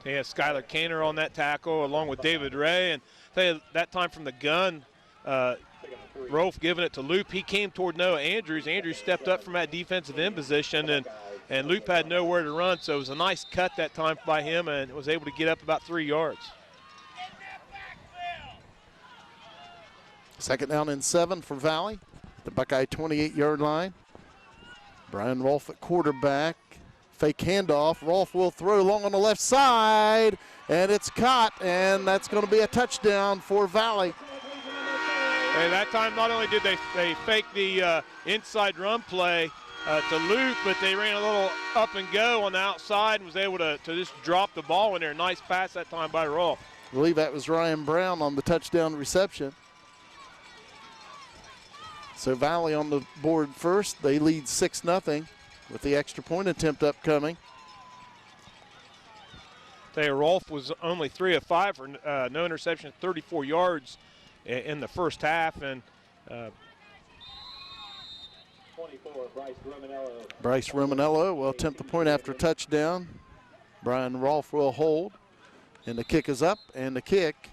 Speaker 2: Yeah, Skylar Kaner on that tackle along with David Ray. And tell you, that time from the gun, Rolfe giving it to Loop. He came toward Noah Andrews. Andrews stepped up from that defensive end position, and Loop had nowhere to run. So it was a nice cut that time by him and was able to get up about 3 yards.
Speaker 1: Second down and 7 for Valley. The Buckeye 28-yard line. Brian Rolfe at quarterback. Fake handoff. Rolfe will throw long on the left side, and it's caught, and that's going to be a touchdown for Valley.
Speaker 2: And that time, not only did they fake the inside run play, to loop, but they ran a little up and go on the outside and was able to just drop the ball in there. Nice pass that time by Rolf.
Speaker 1: I believe that was Ryan Brown on the touchdown reception. So Valley on the board first. They lead 6-0 with the extra point attempt upcoming.
Speaker 2: Tell you, Rolf was only 3 of 5 for no interception, 34 yards in the first half. And
Speaker 3: 24,
Speaker 1: Bryce Romanello will attempt the point after touchdown. Brian Rolf will hold. And the kick is up, and the kick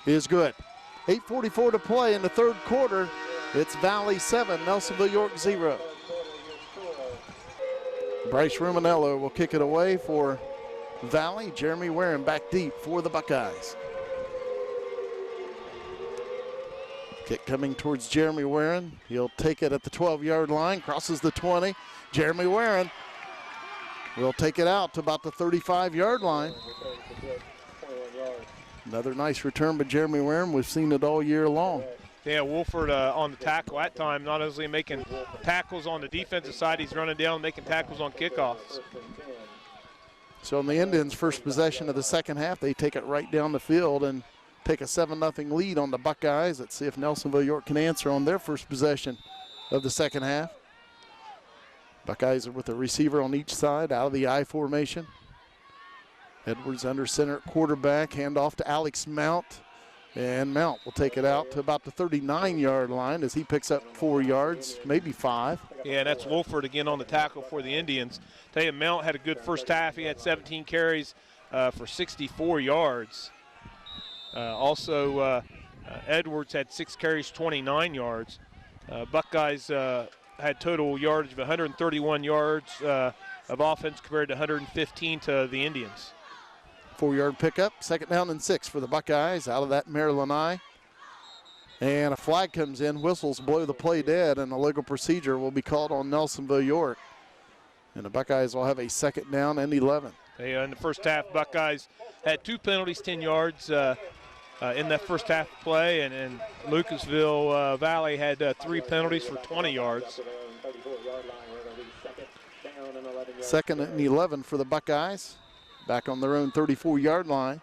Speaker 1: is good. 8:44 to play in the third quarter. It's Valley 7, Nelsonville-York 0. Bryce Romanello will kick it away for Valley. Jeremy Warren back deep for the Buckeyes. Kick coming towards Jeremy Warren. He'll take it at the 12-yard line, crosses the 20. Jeremy Warren will take it out to about the 35-yard line. Another nice return by Jeremy Warren. We've seen it all year long.
Speaker 2: Yeah, Wolford on the tackle that time, not only making tackles on the defensive side, he's running down making tackles on kickoffs.
Speaker 1: So in the Indians' first possession of the second half, they take it right down the field and take a 7-0 lead on the Buckeyes. Let's see if Nelsonville-York can answer on their first possession of the second half. Buckeyes are with a receiver on each side out of the I formation. Edwards under center at quarterback, handoff to Alex Mount. And Mount will take it out to about the 39-yard line as he picks up 4 yards, maybe 5.
Speaker 2: Yeah, and that's Wolford again on the tackle for the Indians. Tell you, Mount had a good first half. He had 17 carries for 64 yards. Edwards had 6 carries, 29 yards. Buckeyes had total yardage of 131 yards of offense compared to 115 to the Indians.
Speaker 1: 4-yard pickup, 2nd down and 6 for the Buckeyes out of that Maryland I. And a flag comes in, whistles blow the play dead, and a legal procedure will be called on Nelsonville-York. And the Buckeyes will have a 2nd down and 11.
Speaker 2: In the first half, Buckeyes had 2 penalties, 10 yards in that first half of play, and Lucasville Valley had 3 penalties for 20 yards.
Speaker 1: 2nd and 11 for the Buckeyes. Back on their own 34-yard line.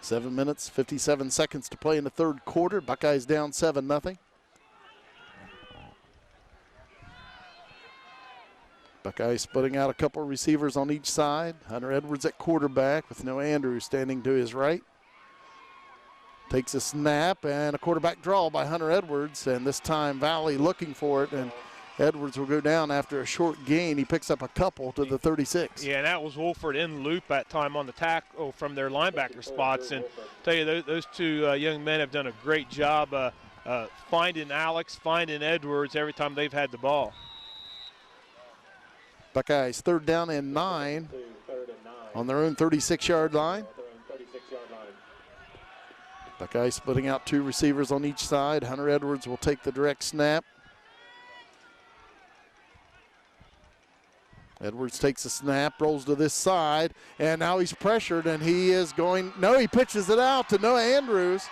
Speaker 1: 7 minutes, 57 seconds to play in the third quarter. Buckeyes down 7-0. Buckeyes splitting out a couple of receivers on each side. Hunter Edwards at quarterback with Noah Andrews standing to his right. Takes a snap and a quarterback draw by Hunter Edwards, and this time Valley looking for it, and Edwards will go down after a short gain. He picks up a couple to the 36.
Speaker 2: Yeah, and that was Wolford in loop that time on the tackle from their linebacker spots. And tell you, those 2 young men have done a great job finding Alex, finding Edwards every time they've had the ball.
Speaker 1: Buckeyes 3rd down and 9 on their own 36-yard line. Buckeyes splitting out 2 receivers on each side. Hunter Edwards will take the direct snap. Edwards takes a snap, rolls to this side, and now he's pressured, and he is going, no, he pitches it out to Noah Andrews.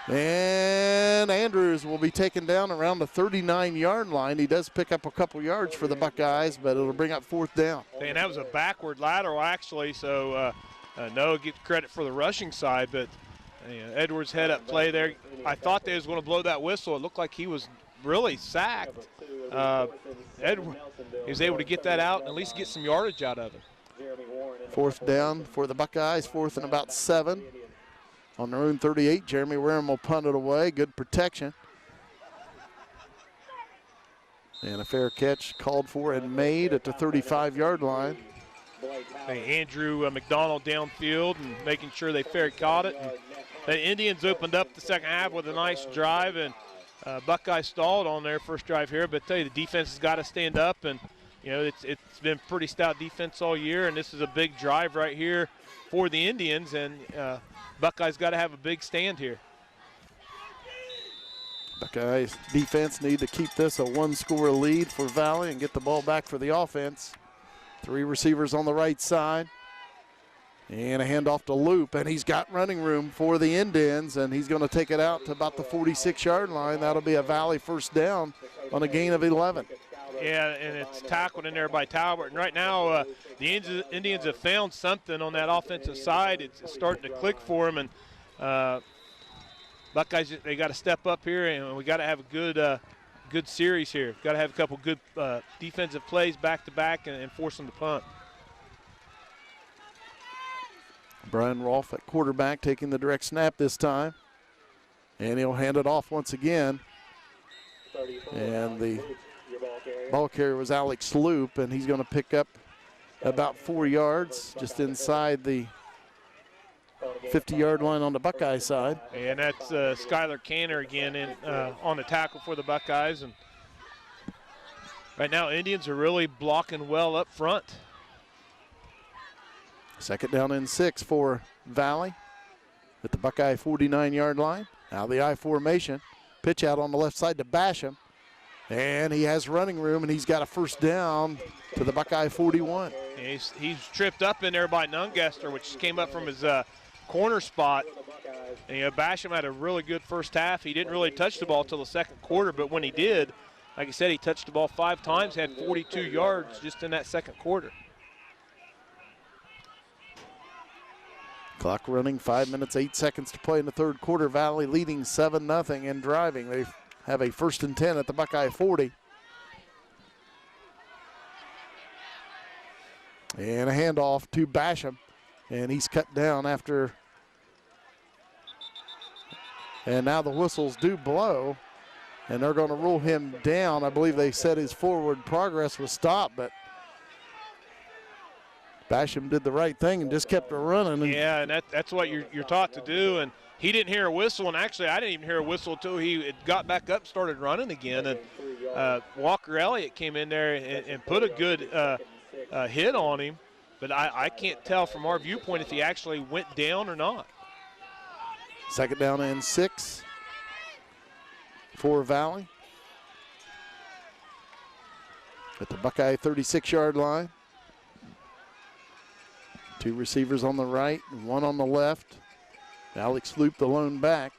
Speaker 1: And Andrews will be taken down around the 39-yard line. He does pick up a couple yards for the Buckeyes, but it'll bring up 4th down.
Speaker 2: And that was a backward lateral, actually, so Noah gets credit for the rushing side, but Edwards head up play there. I thought they was going to blow that whistle. It looked like he was really sacked. Edwards, he was able to get that out and at least get some yardage out of it.
Speaker 1: 4th down for the Buckeyes, 4th and about 7. On their own 38, Jeremy Warren will punt it away. Good protection. And a fair catch called for and made at the 35-yard line.
Speaker 2: Andrew McDonald downfield and making sure they fair caught it. And the Indians opened up the second half with a nice drive, and Buckeyes stalled on their first drive here. But I tell you, the defense has got to stand up, and it's been pretty stout defense all year, and this is a big drive right here for the Indians, and Buckeyes got to have a big stand here.
Speaker 1: Buckeyes defense need to keep this a 1-score lead for Valley and get the ball back for the offense. 3 receivers on the right side. And a handoff to Loop, and he's got running room for the Indians, and he's going to take it out to about the 46-yard line. That'll be a Valley 1st down on a gain of 11.
Speaker 2: Yeah, and it's tackled in there by Talbert. And right now, the Indians have found something on that offensive side. It's starting to click for them. And Buckeyes, they got to step up here, and we got to have a good series here. Got to have a couple good defensive plays back-to-back and force them to punt.
Speaker 1: Brian Rolfe at quarterback taking the direct snap this time. And he'll hand it off once again. And the ball carrier was Alex Loop, and he's going to pick up about 4 yards just inside the 50-yard line on the Buckeye side.
Speaker 2: And that's Skylar Canner again on the tackle for the Buckeyes. And right now, Indians are really blocking well up front.
Speaker 1: Second down and 6 for Valley at the Buckeye 49-yard line. Now the I formation. Pitch out on the left side to Basham. And he has running room, and he's got a first down to the Buckeye 41.
Speaker 2: He's tripped up in there by Nungester, which came up from his corner spot. And Basham had a really good first half. He didn't really touch the ball till the second quarter, but when he did, like I said, he touched the ball 5 times, had 42 yards just in that second quarter.
Speaker 1: Clock running, 5 minutes, 8 seconds to play in the third quarter. Valley leading 7-0 and driving. They have a 1st and 10 at the Buckeye 40. And a handoff to Basham. And he's cut down after. And now the whistles do blow. And they're going to rule him down. I believe they said his forward progress was stopped, but Basham did the right thing and just kept it running.
Speaker 2: Yeah, and that's what you're taught to do. And he didn't hear a whistle, and actually I didn't even hear a whistle until he got back up and started running again. And Walker Elliott came in there and put a good hit on him, but I can't tell from our viewpoint if he actually went down or not.
Speaker 1: Second down and 6 for Valley at the Buckeye 36-yard line. 2 receivers on the right, 1 on the left. Alex Loop, the lone back.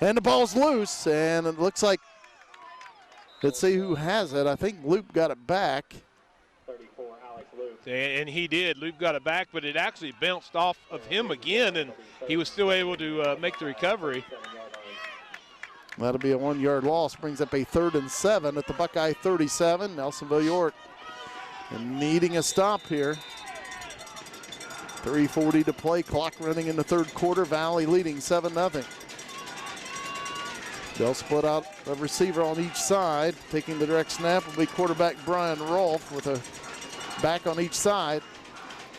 Speaker 1: And the ball's loose, and it looks like, let's see who has it. I think Loop got it back.
Speaker 3: 34, Alex Loop.
Speaker 2: And he did. Loop got it back, but it actually bounced off of him again, and he was still able to make the recovery.
Speaker 1: That'll be a 1-yard loss. Brings up a 3rd and 7 at the Buckeye 37. Nelsonville-York needing a stop here. 3:40 to play, clock running in the third quarter. Valley leading 7-0. They'll split out a receiver on each side. Taking the direct snap will be quarterback Brian Rolfe with a back on each side.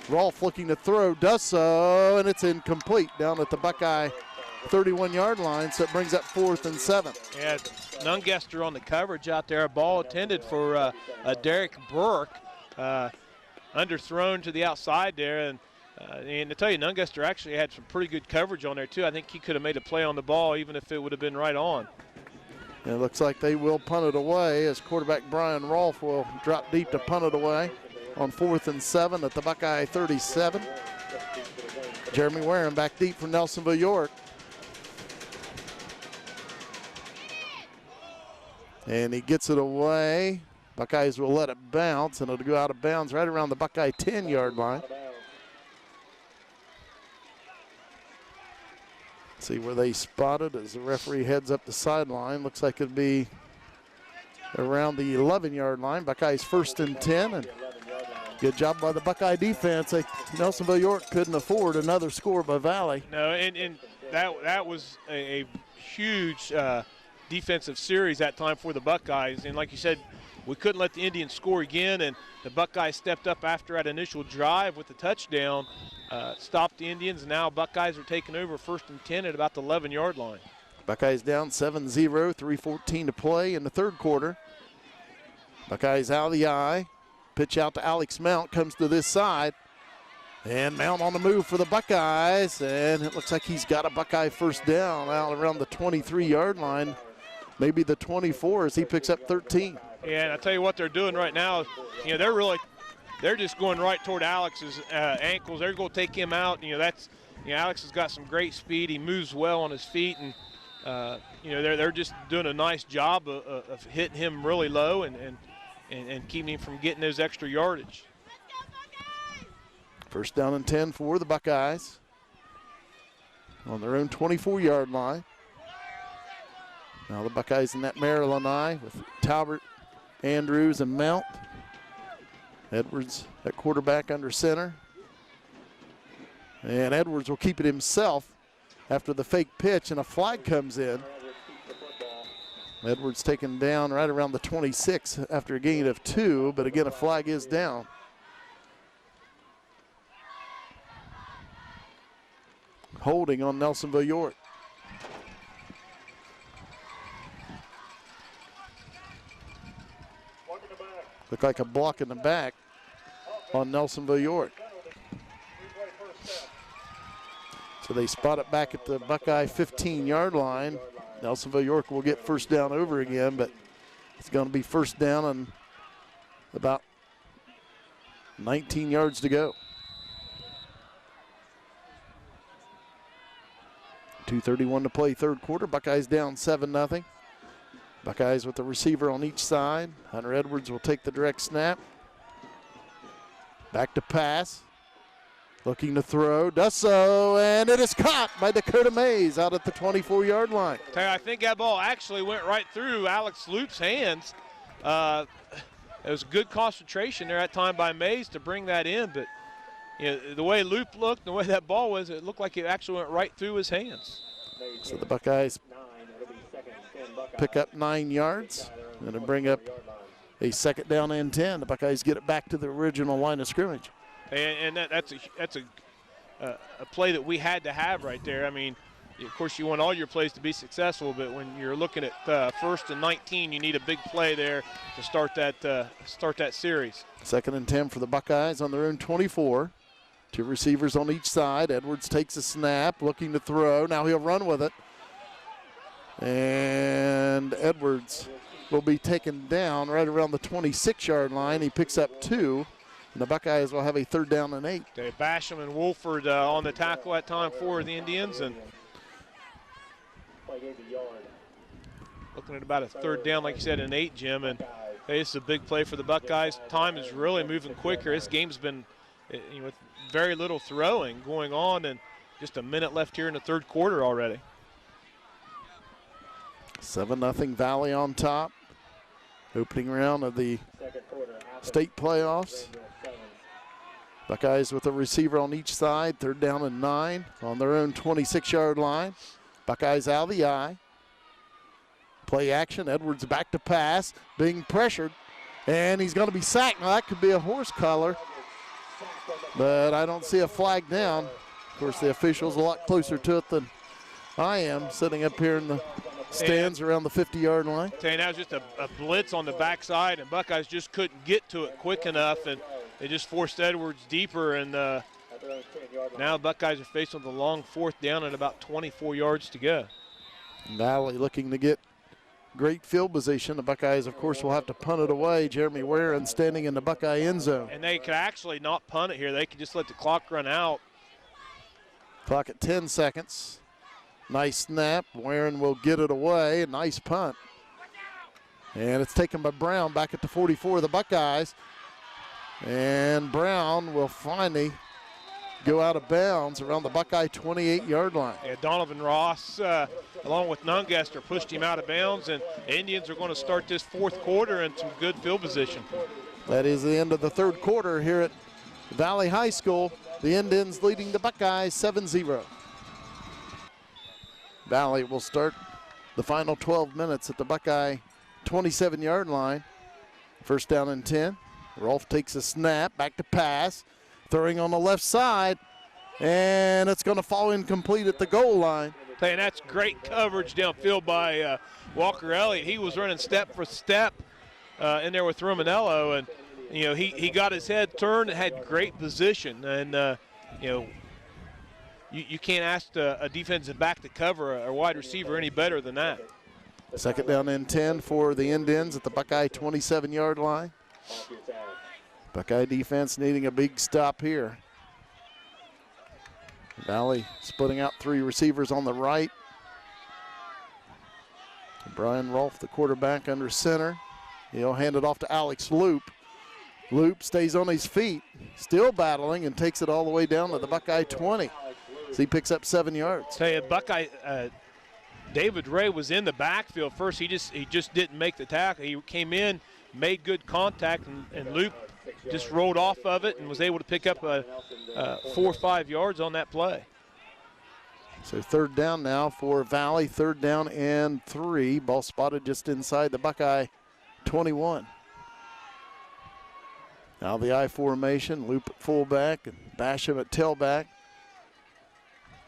Speaker 1: Rolfe looking to throw, does so, and it's incomplete down at the Buckeye 31-yard line, so it brings up 4th and 7.
Speaker 2: Yeah, Nungester on the coverage out there. A ball intended for Derek Burke, underthrown to the outside there. And to tell you, Nungester actually had some pretty good coverage on there, too. I think he could have made a play on the ball even if it would have been right on.
Speaker 1: It looks like they will punt it away as quarterback Brian Rolfe will drop deep to punt it away on 4th and 7 at the Buckeye 37. Jeremy Warren back deep from Nelsonville-York. And he gets it away. Buckeyes will let it bounce, and it'll go out of bounds right around the Buckeye 10-yard line. See where they spotted as the referee heads up the sideline. Looks like it'd be around the 11-yard line. Buckeyes 1st and 10. And good job by the Buckeye defense. Nelsonville-York couldn't afford another score by Valley.
Speaker 2: No, and that was a huge defensive series that time for the Buckeyes. And like you said, we couldn't let the Indians score again, and the Buckeyes stepped up after that initial drive with the touchdown, stopped the Indians, and now Buckeyes are taking over 1st and 10 at about the 11-yard line.
Speaker 1: Buckeyes down 7-0, 3:14 to play in the third quarter. Buckeyes out of the eye. Pitch out to Alex Mount, comes to this side. And Mount on the move for the Buckeyes, and it looks like he's got a Buckeye first down out around the 23-yard line, maybe the 24 as he picks up 13.
Speaker 2: Yeah, and I tell you what they're doing right now, they're just going right toward Alex's ankles. They're going to take him out. Alex has got some great speed. He moves well on his feet, and they're just doing a nice job of hitting him really low and and keeping him from getting those extra yardage.
Speaker 1: First down and 10 for the Buckeyes on their own 24-yard line. Now the Buckeyes in that Maryland eye with Talbert, Andrews, and Mount. Edwards at quarterback under center. And Edwards will keep it himself after the fake pitch, and a flag comes in. Edwards taken down right around the 26 after a gain of 2, but again, a flag is down. Holding on Nelsonville-York. Looked like a block in the back on Nelsonville-York. So they spot it back at the Buckeye 15-yard line. Nelsonville-York will get first down over again, but it's going to be first down and about 19 yards to go. 2:31 to play, third quarter. Buckeyes down 7-0. Buckeyes with the receiver on each side. Hunter Edwards will take the direct snap. Back to pass. Looking to throw, does so, and it is caught by Dakota Mays out at the 24-yard line.
Speaker 2: I think that ball actually went right through Alex Loop's hands. It was good concentration there at time by Mays to bring that in, but you know, the way Loop looked, the way that ball was, it looked like it actually went right through his hands.
Speaker 1: So the Buckeyes pick up 9 yards and to bring up a second down and 10. The Buckeyes get it back to the original line of scrimmage.
Speaker 2: And that's a play that we had to have right there. I mean, of course, you want all your plays to be successful, but when you're looking at first and 19, you need a big play there to start that series.
Speaker 1: Second and 10 for the Buckeyes on their own 24. 2 receivers on each side. Edwards takes a snap, looking to throw. Now he'll run with it. And Edwards will be taken down right around the 26-yard line. He picks up 2. And the Buckeyes will have a third down and 8.
Speaker 2: They Basham and Wolford on the tackle at time for the Indians. And looking at about a third down, like you said, an 8, Jim. And hey, this is a big play for the Buckeyes. Time is really moving quicker. This game's been with very little throwing going on, and just a minute left here in the third quarter already.
Speaker 1: 7-0 Valley on top. Opening round of the state playoffs. Buckeyes with a receiver on each side, third down and 9 on their own 26-yard line. Buckeyes out of the eye. Play action, Edwards back to pass, being pressured, and he's going to be sacked. Now that could be a horse collar, but I don't see a flag down. Of course, the official's a lot closer to it than I am, sitting up here in the stands around the 50-yard line.
Speaker 2: That was just a blitz on the backside, and Buckeyes just couldn't get to it quick enough, and they just forced Edwards deeper, and now Buckeyes are faced with a long fourth down and about 24 yards to go.
Speaker 1: Valley looking to get great field position. The Buckeyes, of course, will have to punt it away. Jeremy Warren standing in the Buckeye end zone.
Speaker 2: And they could actually not punt it here. They could just let the clock run out.
Speaker 1: Clock at 10 seconds. Nice snap. Warren will get it away. A nice punt. And it's taken by Brown back at the 44 of the Buckeyes. And Brown will finally go out of bounds around the Buckeye 28-yard line.
Speaker 2: Yeah, Donovan Ross, along with Nungaster, pushed him out of bounds, and Indians are going to start this fourth quarter in some good field position.
Speaker 1: That is the end of the third quarter here at Valley High School. The Indians leading the Buckeyes 7-0. Valley will start the final 12 minutes at the Buckeye 27-yard line. First down and 10. Rolfe takes a snap, back to pass, throwing on the left side, and it's going to fall incomplete at the goal line.
Speaker 2: And that's great coverage downfield by Walker Elliott. He was running step for step in there with Romanello, and he got his head turned and had great position. And you can't ask a defensive back to cover a wide receiver any better than that.
Speaker 1: Second down and 10 for the Indians at the Buckeye 27-yard line. Buckeye defense needing a big stop here. Valley splitting out 3 receivers on the right. Brian Rolfe, the quarterback, under center. He'll hand it off to Alex Loop. Loop stays on his feet, still battling, and takes it all the way down to the Buckeye 20. So he picks up 7 yards.
Speaker 2: Tell you, Buckeye, David Ray was in the backfield first. He just didn't make the tackle. He came in, made good contact, and Loop just rolled off of it and was able to pick up 4 or 5 yards on that play.
Speaker 1: So 3rd down now for Valley, 3rd down and 3. Ball spotted just inside the Buckeye 21. Now the I formation, Loop at fullback and Basham at tailback.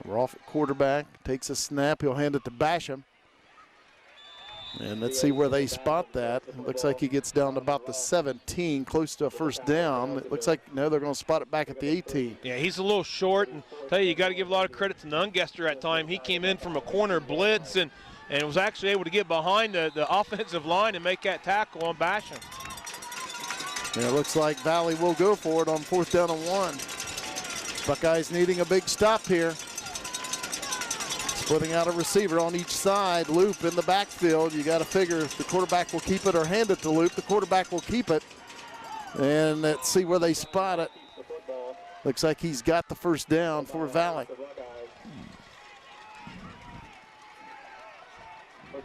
Speaker 1: Rolfe at quarterback, takes a snap, he'll hand it to Basham. And let's see where they spot that. It looks like he gets down to about the 17, close to a 1st down. It looks like, no, they're going to spot it back at the 18.
Speaker 2: Yeah, he's a little short, and tell you got to give a lot of credit to Nungester at time. He came in from a corner blitz and was actually able to get behind the offensive line and make that tackle on Basham.
Speaker 1: And it looks like Valley will go for it on 4th down and 1. Buckeyes needing a big stop here. Splitting out a receiver on each side. Loop in the backfield. You got to figure if the quarterback will keep it or hand it to Loop. The quarterback will keep it. And let's see where they spot it. Looks like he's got the 1st down for Valley.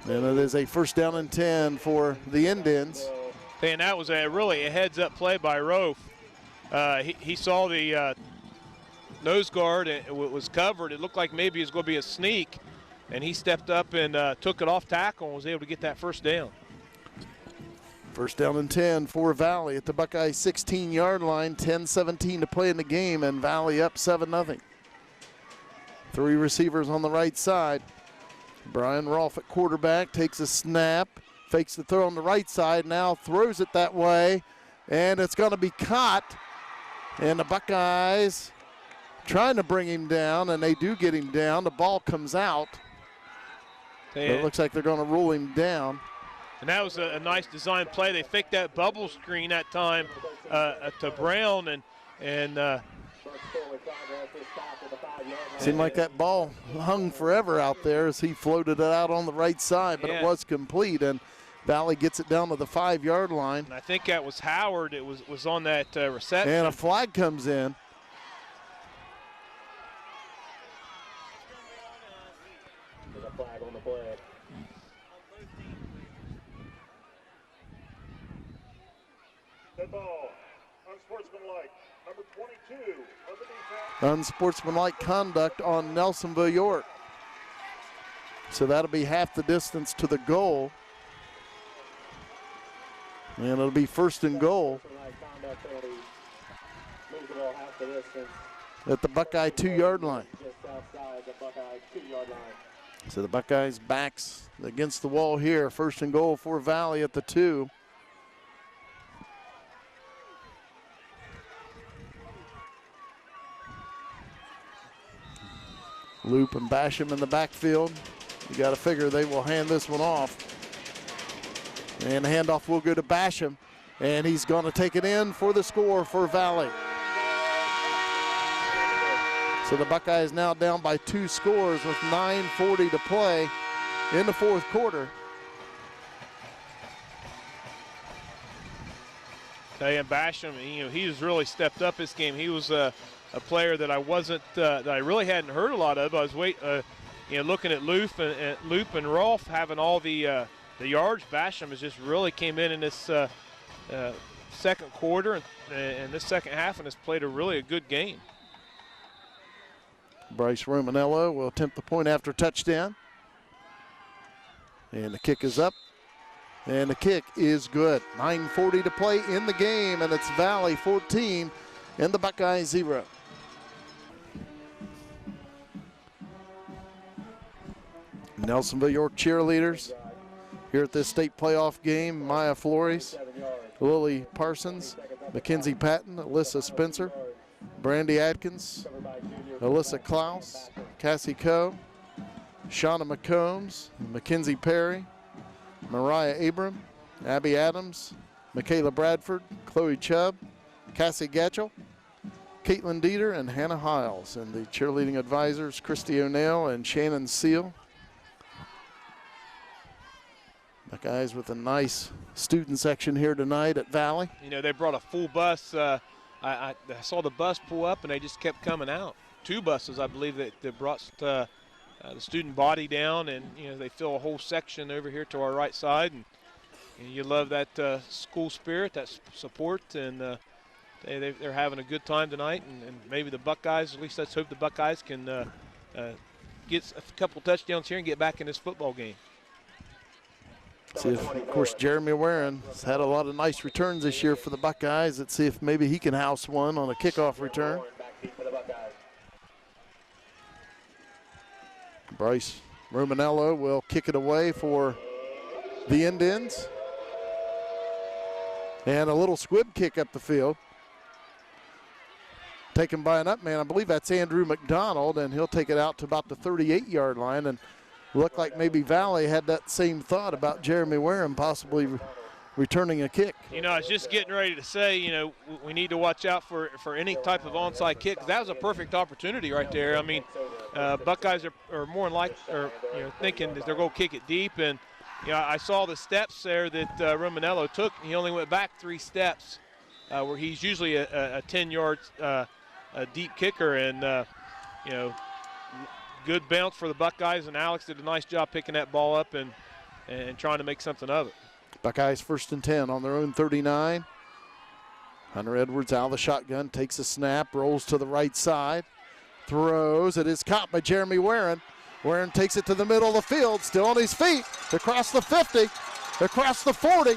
Speaker 1: And it is a 1st down and 10 for the Indians.
Speaker 2: And that was really a heads-up play by Rolfe. He saw the nose guard, and it was covered. It looked like maybe it was going to be a sneak, and he stepped up and took it off tackle and was able to get that 1st down.
Speaker 1: 1st down and 10 for Valley at the Buckeye 16-yard line. 10-17 to play in the game, and Valley up 7-0. 3 receivers on the right side. Brian Rolfe at quarterback, takes a snap, fakes the throw on the right side, now throws it that way, and it's going to be caught. And the Buckeyes trying to bring him down, and they do get him down. The ball comes out. But it looks like they're going to rule him down.
Speaker 2: And that was a nice design play. They faked that bubble screen that time to Brown, and
Speaker 1: seemed like that ball hung forever out there as he floated it out on the right side, but it was complete, and Valley gets it down to the 5-yard line.
Speaker 2: And I think that was Howard. It was on that reception.
Speaker 1: And a flag comes in.
Speaker 3: There's a flag on the play. Good ball. Unsportsmanlike. Number 22 of the defense.
Speaker 1: Unsportsmanlike conduct on Nelsonville-York. So that'll be half the distance to the goal. And it'll be 1st and goal at the Buckeye 2-yard line. So the Buckeyes backs against the wall here. 1st and goal for Valley at the 2. Loop and Basham in the backfield. You got to figure they will hand this one off. And the handoff will go to Basham. And he's going to take it in for the score for Valley. So the Buckeyes now down by 2 scores with 9:40 to play in the 4th quarter.
Speaker 2: Tell you, Basham, he has really stepped up this game. He was a player that I wasn't, that I really hadn't heard a lot of. I was looking at Loop and Rolfe having all the yards. Basham has just really came in this 2nd quarter and this 2nd half and has played a good game.
Speaker 1: Bryce Romanello will attempt the point after touchdown. And the kick is up. And the kick is good. 9:40 to play in the game, and it's Valley 14 and the Buckeyes 0. Nelsonville-York cheerleaders here at this state playoff game. Maya Flores, Lily Parsons, Mackenzie Patton, Alyssa Spencer, Brandy Adkins, Alyssa Klaus, Cassie Coe, Shauna McCombs, Mackenzie Perry, Mariah Abram, Abby Adams, Michaela Bradford, Chloe Chubb, Cassie Gatchell, Caitlin Dieter, and Hannah Hiles. And the cheerleading advisors, Christy O'Neill and Shannon Seal. Buckeyes with a nice student section here tonight at Valley.
Speaker 2: You know, they brought a full bus. I saw the bus pull up, and they just kept coming out. 2 buses, I believe, that brought the student body down, and, you know, they fill a whole section over here to our right side. And you love that school spirit, that support, and they're having a good time tonight. And maybe the Buckeyes, at least let's hope the Buckeyes can get a couple touchdowns here and get back in this football game.
Speaker 1: See if, of course, Jeremy Warren has had a lot of nice returns this year for the Buckeyes. Let's see if maybe he can house one on a kickoff return. Bryce Romanello will kick it away for the Indians. And a little squib kick up the field. Taken by an up man. I believe that's Andrew McDonald, and he'll take it out to about the 38-yard line. And looked like maybe Valley had that same thought about Jeremy Warren possibly returning a kick.
Speaker 2: You know, I was just getting ready to say, you know, we need to watch out for any type of onside kick. That was a perfect opportunity right there. I mean, Buckeyes are more thinking that they're going to kick it deep. And, you know, I saw the steps there that Romanello took. He only went back 3 steps, where he's usually a 10-yard deep kicker. And, you know, good bounce for the Buckeyes, and Alex did a nice job picking that ball up and trying to make something of it.
Speaker 1: Buckeyes 1st and 10 on their own 39. Hunter Edwards out of the shotgun, takes a snap, rolls to the right side, throws. It is caught by Jeremy Warren. Warren takes it to the middle of the field, still on his feet, across the 50, across the 40.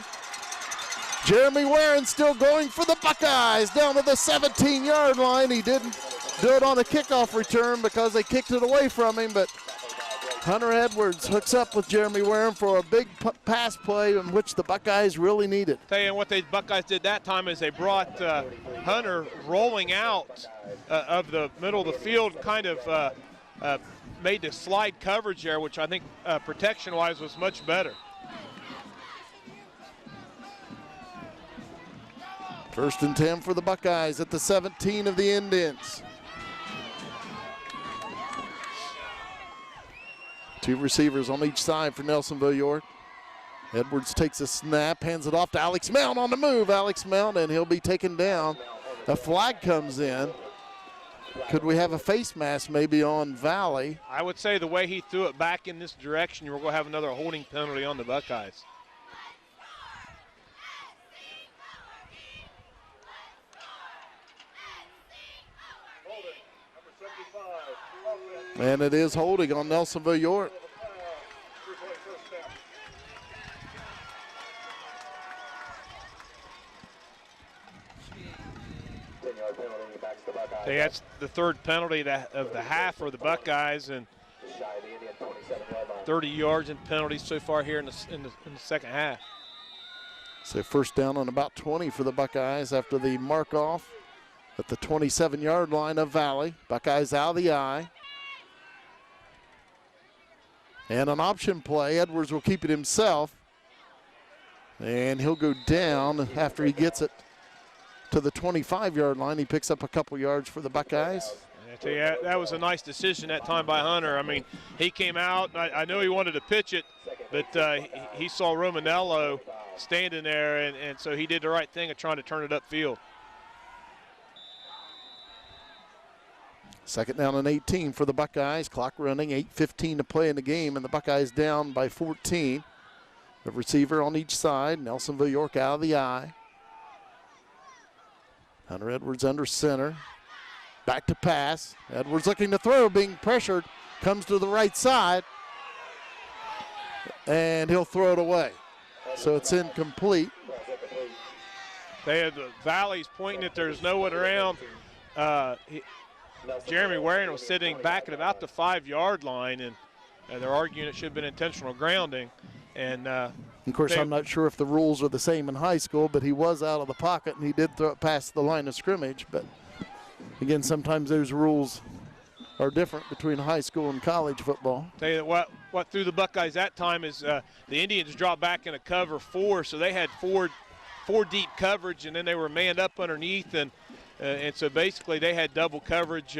Speaker 1: Jeremy Warren still going for the Buckeyes down to the 17-yard line. He didn't do it on a kickoff return because they kicked it away from him, but Hunter Edwards hooks up with Jeremy Warren for a big pass play in which the Buckeyes really needed.
Speaker 2: Tell you what the Buckeyes did that time is they brought Hunter rolling out of the middle of the field, kind of made the slide coverage there, which I think protection-wise was much better.
Speaker 1: 1st and 10 for the Buckeyes at the 17 of the Indians. 2 receivers on each side for Nelsonville-York. Edwards takes a snap, hands it off to Alex Mount on the move. Alex Mount, and he'll be taken down. A flag comes in. Could we have a face mask maybe on Valley?
Speaker 2: I would say the way he threw it back in this direction, we're going to have another holding penalty on the Buckeyes.
Speaker 1: And it is holding on Nelsonville-York.
Speaker 2: That's the 3rd penalty of the half for the Buckeyes, and 30 yards in penalties so far here in the second half.
Speaker 1: So 1st down on about 20 for the Buckeyes after the mark off at the 27-yard line of Valley. Buckeyes out of the eye. And an option play. Edwards will keep it himself. And he'll go down after he gets it to the 25-yard line. He picks up a couple yards for the Buckeyes.
Speaker 2: I tell you, that was a nice decision that time by Hunter. I mean, he came out. I know he wanted to pitch it, but he saw Romanello standing there, and so he did the right thing of trying to turn it upfield.
Speaker 1: 2nd down and 18 for the Buckeyes. Clock running, 8:15 to play in the game, and the Buckeyes down by 14. The receiver on each side, Nelsonville-York out of the eye. Hunter Edwards under center. Back to pass. Edwards looking to throw, being pressured. Comes to the right side. And he'll throw it away. So it's incomplete.
Speaker 2: They had the Valley's pointing that there's no one around. Jeremy Warren was sitting back at about the 5-yard line, and they're arguing it should have been intentional grounding. And
Speaker 1: of course, I'm not sure if the rules are the same in high school, but he was out of the pocket, and he did throw it past the line of scrimmage. But again, sometimes those rules are different between high school and college football.
Speaker 2: Tell you what threw the Buckeyes that time is the Indians dropped back in a cover 4, so they had four deep coverage, and then they were manned up underneath, and so basically they had double coverage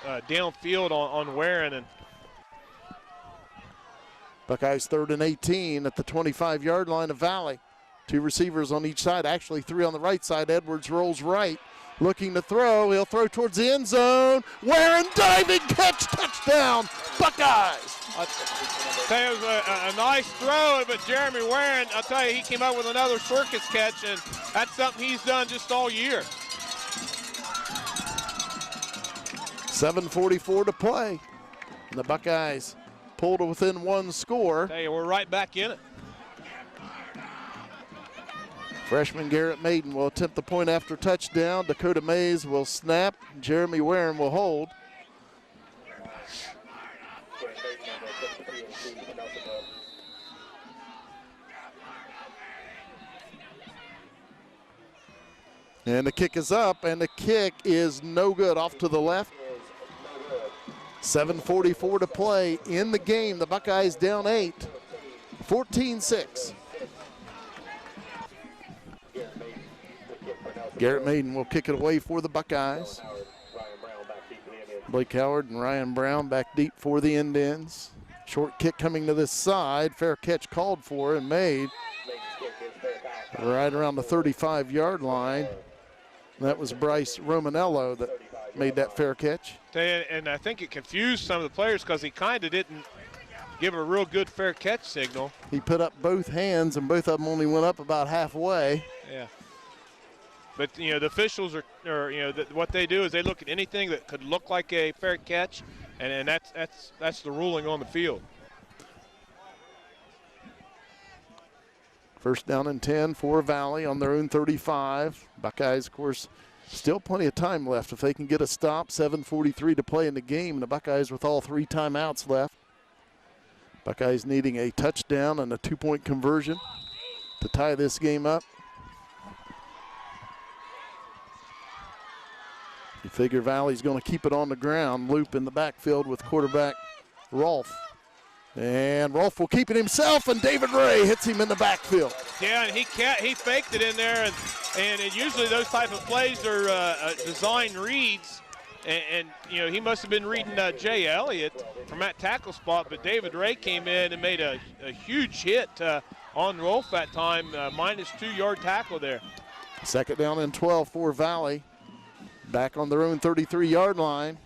Speaker 2: downfield on Warren. And
Speaker 1: Buckeyes 3rd and 18 at the 25-yard line of Valley. 2 receivers on each side, actually 3 on the right side. Edwards rolls right, looking to throw. He'll throw towards the end zone. Warren diving catch, touchdown, Buckeyes.
Speaker 2: I'll tell you, it was a nice throw, but Jeremy Warren, I'll tell you, he came up with another circus catch, and that's something he's done just all year.
Speaker 1: 7:44 to play. And the Buckeyes pulled to within 1 score.
Speaker 2: I'll tell you, we're right back in it.
Speaker 1: Freshman Garrett Maiden will attempt the point after touchdown. Dakota Mays will snap. Jeremy Warren will hold. And the kick is up, and the kick is no good, off to the left. 7:44 to play in the game. The Buckeyes down 8, 14-6. Garrett Maiden will kick it away for the Buckeyes. Blake Howard and Ryan Brown back deep for the Indians. Short kick coming to this side. Fair catch called for and made right around the 35-yard line. That was Bryce Romanello that made that fair catch.
Speaker 2: And I think it confused some of the players because he kind of didn't give a real good fair catch signal.
Speaker 1: He put up both hands, and both of them only went up about halfway.
Speaker 2: Yeah. But, you know, the officials what they do is they look at anything that could look like a fair catch, and that's the ruling on the field.
Speaker 1: First down and 10 for Valley on their own 35. Buckeyes, of course, still plenty of time left if they can get a stop. 7:43 to play in the game, and the Buckeyes with all 3 timeouts left. Buckeyes needing a touchdown and a 2-point conversion to tie this game up. You figure Valley's going to keep it on the ground. Loop in the backfield with quarterback Rolfe. And Rolfe will keep it himself, and David Ray hits him in the backfield.
Speaker 2: Yeah, and he faked it in there, and usually those type of plays are design reads. And you know, he must have been reading Jay Elliott from that tackle spot, but David Ray came in and made a huge hit on Rolfe that time, minus 2-yard tackle there.
Speaker 1: Second down and 12 for Valley. Back on their own 33-yard line.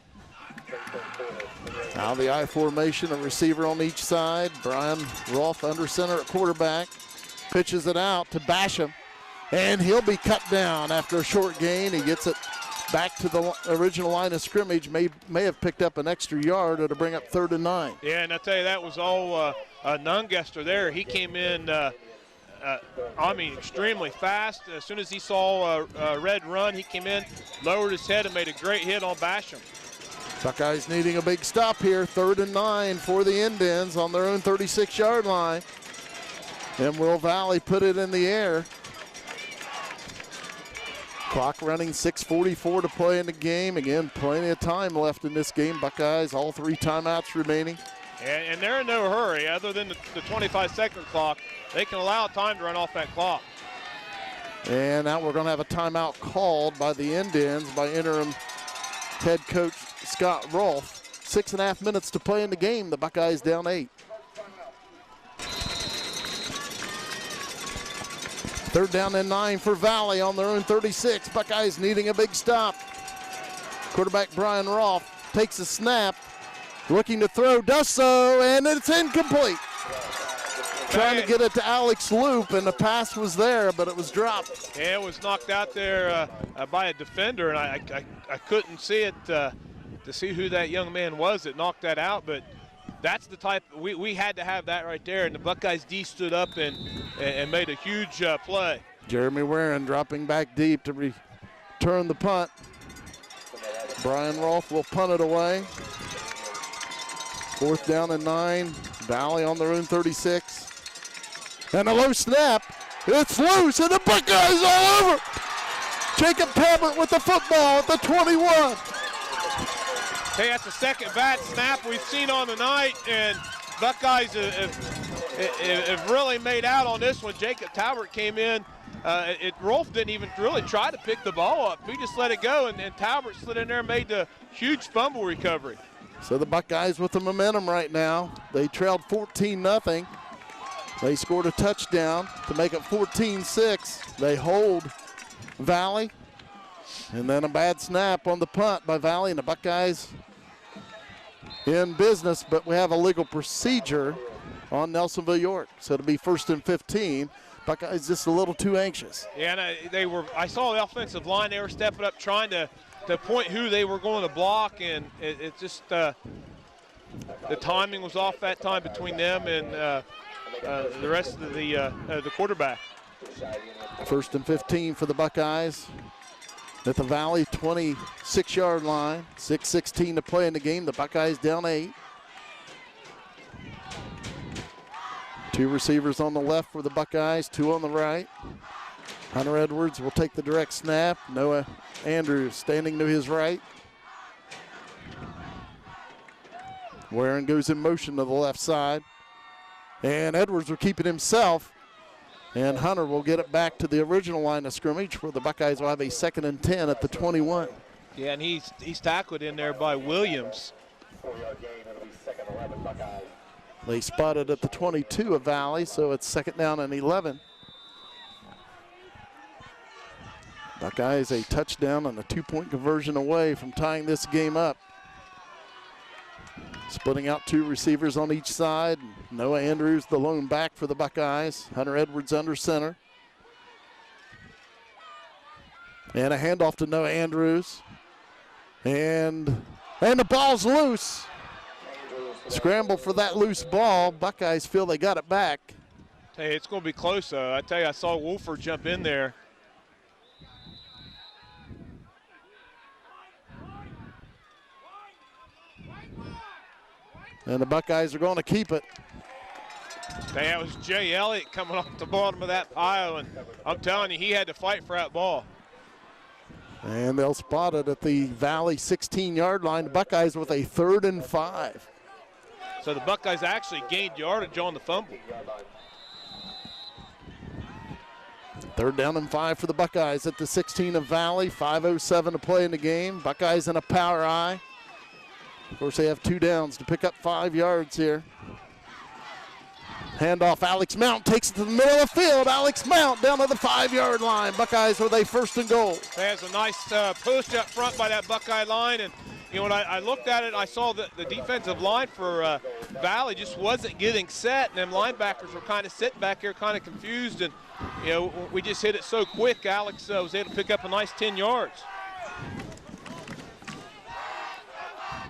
Speaker 1: Now the I formation, a receiver on each side. Brian Rolfe under center at quarterback. Pitches it out to Basham, and he'll be cut down after a short gain. He gets it back to the original line of scrimmage. May have picked up an extra yard to bring up 3rd and 9.
Speaker 2: Yeah, and I tell you, that was all Nungester there. He came in, extremely fast. As soon as he saw a red run, he came in, lowered his head, and made a great hit on Basham.
Speaker 1: Buckeyes needing a big stop here. 3rd and 9 for the Indians on their own 36-yard line. And will Valley put it in the air? Clock running, 6:44 to play in the game. Again, plenty of time left in this game. Buckeyes, all 3 timeouts remaining.
Speaker 2: And they're in no hurry. Other than the 25-second clock, they can allow time to run off that clock.
Speaker 1: And now we're going to have a timeout called by the Indians by interim head coach Scott Rolfe. 6.5 minutes to play in the game. The Buckeyes down 8. 3rd down and 9 for Valley on their own 36. Buckeyes needing a big stop. Quarterback Brian Rolfe takes a snap, looking to throw, does so, and it's incomplete. Trying to get it to Alex Loop, and the pass was there, but it was dropped.
Speaker 2: Yeah, it was knocked out there by a defender, and I couldn't see it to see who that young man was that knocked that out, but that's the type we had to have that right there, and the Buckeyes D stood up and made a huge play.
Speaker 1: Jeremy Warren dropping back deep to return the punt. Brian Rolfe will punt it away. 4th down and 9. Valley on their own 36. And a low snap. It's loose, and the Buckeyes all over. Jacob Talbot with the football at the 21.
Speaker 2: Hey, that's the second bad snap we've seen on the night, and Buckeyes have really made out on this one. Jacob Talbot came in. Rolfe didn't even really try to pick the ball up. He just let it go, and Talbot slid in there and made the huge fumble recovery.
Speaker 1: So the Buckeyes with the momentum right now. They trailed 14-0. They scored a touchdown to make it 14-6. They hold Valley. And then a bad snap on the punt by Valley, and the Buckeyes in business, but we have a legal procedure on Nelsonville-York. So it'll be 1st and 15. Buckeyes just a little too anxious.
Speaker 2: Yeah, and I saw the offensive line, they were stepping up trying to point who they were going to block, and it just the timing was off that time between them and the rest of the quarterback.
Speaker 1: 1st and 15 for the Buckeyes at the Valley 26-yard line. 6:16 to play in the game. The Buckeyes down 8. 2 receivers on the left for the Buckeyes, 2 on the right. Hunter Edwards will take the direct snap. Noah Andrews standing to his right. Warren goes in motion to the left side. And Edwards will keep it himself. And Hunter will get it back to the original line of scrimmage where the Buckeyes will have a 2nd and 10 at the 21.
Speaker 2: Yeah, and he's tackled in there by Williams.
Speaker 3: 4-yard gain, it'll be 2nd 11 Buckeyes.
Speaker 1: They spotted at the 22 of Valley, so it's 2nd down and 11. Buckeyes a touchdown and a 2-point conversion away from tying this game up. Splitting out 2 receivers on each side. Noah Andrews, the lone back for the Buckeyes. Hunter Edwards under center. And a handoff to Noah Andrews. And the ball's loose. Scramble for that loose ball. Buckeyes feel they got it back.
Speaker 2: Hey, it's going to be close, though. I tell you, I saw Wolford jump in there.
Speaker 1: And the Buckeyes are going to keep it.
Speaker 2: Hey, that was Jay Elliott coming off the bottom of that pile, and I'm telling you, he had to fight for that ball.
Speaker 1: And they'll spot it at the Valley 16-yard line. The Buckeyes with a 3rd and 5.
Speaker 2: So the Buckeyes actually gained yardage on the fumble.
Speaker 1: 3rd down and 5 for the Buckeyes at the 16 of Valley. 5:07 to play in the game. Buckeyes in a power eye. Of course, they have 2 downs to pick up 5 yards here. Handoff, Alex Mount takes it to the middle of the field. Alex Mount down to the 5-yard line. Buckeyes with a 1st and goal.
Speaker 2: There's a nice push up front by that Buckeye line, and you know, when I looked at it, I saw that the defensive line for Valley just wasn't getting set, and them linebackers were kind of sitting back here kind of confused, and you know, we just hit it so quick. Alex was able to pick up a nice 10 yards.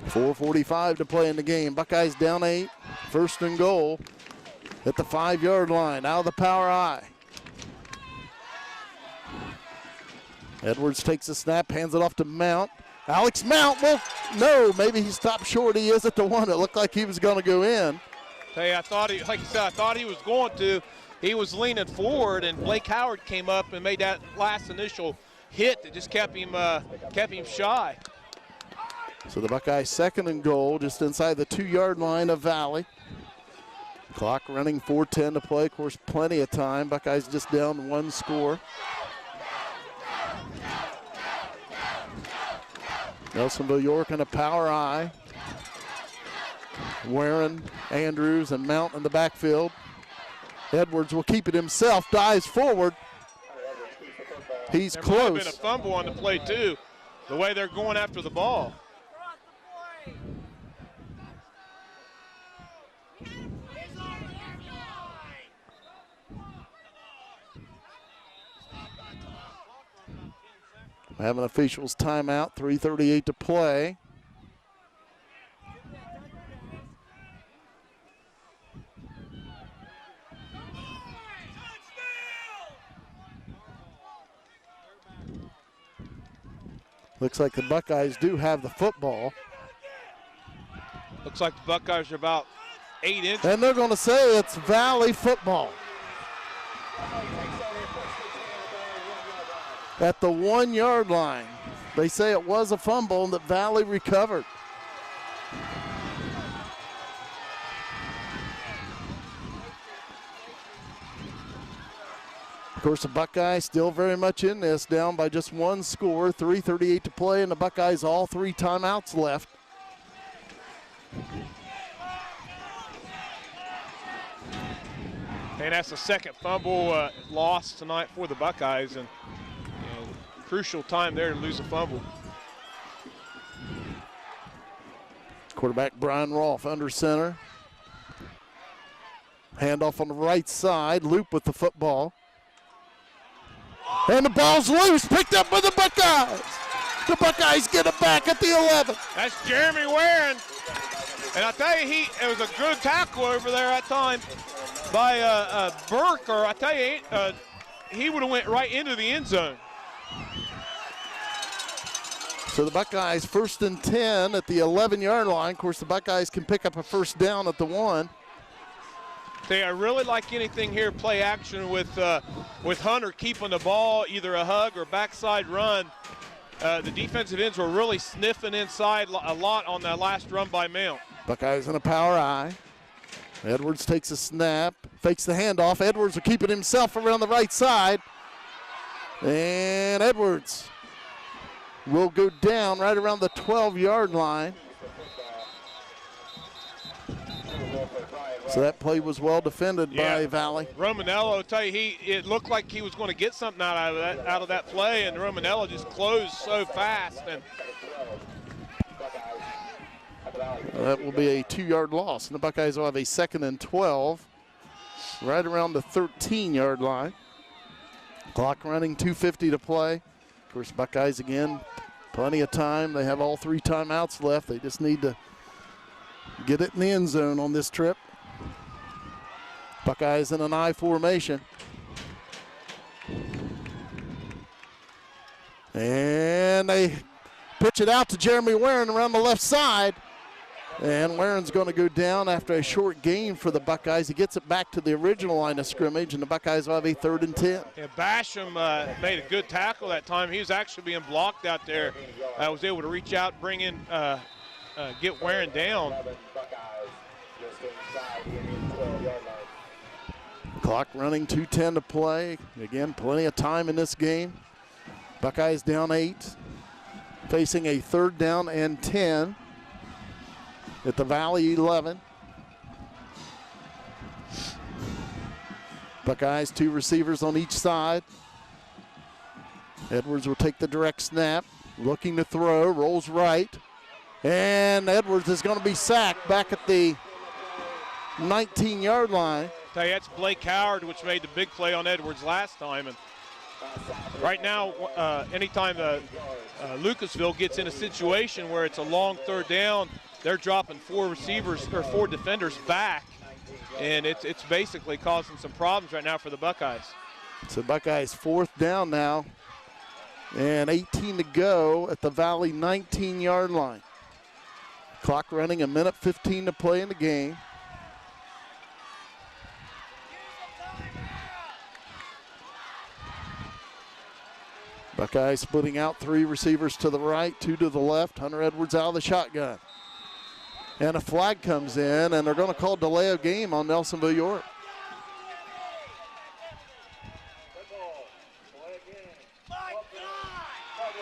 Speaker 1: 4:45 to play in the game. Buckeyes down 8, 1st and goal at the 5-yard line. Out of the power eye. Edwards takes a snap, hands it off to Mount. Alex Mount, well, no, maybe he stopped short. He is at the 1. It looked like he was going to go in.
Speaker 2: Hey, I thought he was going to. He was leaning forward, and Blake Howard came up and made that last initial hit that just kept him shy.
Speaker 1: So the Buckeyes 2nd and goal just inside the 2-yard line of Valley. Clock running, 4:10 to play. Of course, plenty of time. Buckeyes just down 1 score. Nelsonville-York in a power eye. Warren, Andrews, and Mount in the backfield. Edwards will keep it himself, dives forward. He's
Speaker 2: there
Speaker 1: close.
Speaker 2: There might have been a fumble on the play, too, the way they're going after the ball.
Speaker 1: We have an official's timeout, 3:38 to play. Looks like the Buckeyes do have the football.
Speaker 2: Looks like the Buckeyes are about 8 inches.
Speaker 1: And they're going to say it's Valley football. At the 1-yard line. They say it was a fumble and that Valley recovered. Of course, the Buckeyes still very much in this, down by just 1 score, 3:38 to play, and the Buckeyes all 3 timeouts left.
Speaker 2: And that's the second fumble loss tonight for the Buckeyes, and crucial time there to lose a fumble.
Speaker 1: Quarterback Brian Rolfe under center. Handoff on the right side. Loop with the football. And the ball's loose. Picked up by the Buckeyes. The Buckeyes get it back at the 11.
Speaker 2: That's Jeremy Warren. And I tell you, it was a good tackle over there that time by Burke. Or I tell you, he would have went right into the end zone.
Speaker 1: So the Buckeyes 1st and 10 at the 11-yard line. Of course, the Buckeyes can pick up a first down at the 1.
Speaker 2: I really like anything here, play action with Hunter keeping the ball, either a hug or backside run. The defensive ends were really sniffing inside a lot on that last run by Mount.
Speaker 1: Buckeyes in a power eye. Edwards takes a snap, fakes the handoff. Edwards will keep it himself around the right side. And Edwards will go down right around the 12-yard line. So that play was well defended by Valley.
Speaker 2: Romanello, tell you, it looked like he was going to get something out of that play, and Romanello just closed so fast. And
Speaker 1: that will be a 2-yard loss, and the Buckeyes will have a 2nd and 12 right around the 13-yard line. Clock running, 2:50 to play. Of course, Buckeyes again, plenty of time. They have all 3 timeouts left. They just need to get it in the end zone on this trip. Buckeyes in an I formation. And they pitch it out to Jeremy Warren around the left side. And Warren's going to go down after a short gain for the Buckeyes. He gets it back to the original line of scrimmage, and the Buckeyes will have a 3rd and 10.
Speaker 2: Yeah, Basham made a good tackle that time. He was actually being blocked out there. Was able to reach out, bring in, get Warren down.
Speaker 1: Clock running, 2:10 to play. Again, plenty of time in this game. Buckeyes down 8, facing a 3rd down and 10 at the Valley 11. Buckeyes, 2 receivers on each side. Edwards will take the direct snap, looking to throw, rolls right. And Edwards is going to be sacked back at the 19-yard line.
Speaker 2: Tell you, that's Blake Howard, which made the big play on Edwards last time. And right now, anytime Lucasville gets in a situation where it's a long 3rd down, they're dropping 4 receivers or 4 defenders back, and it's basically causing some problems right now for the Buckeyes.
Speaker 1: So Buckeyes 4th down now, and 18 to go at the Valley 19-yard line. Clock running, 1:15 to play in the game. Buckeyes splitting out, 3 receivers to the right, 2 to the left. Hunter Edwards out of the shotgun. And a flag comes in, and they're going to call delay of game on Nelsonville-York.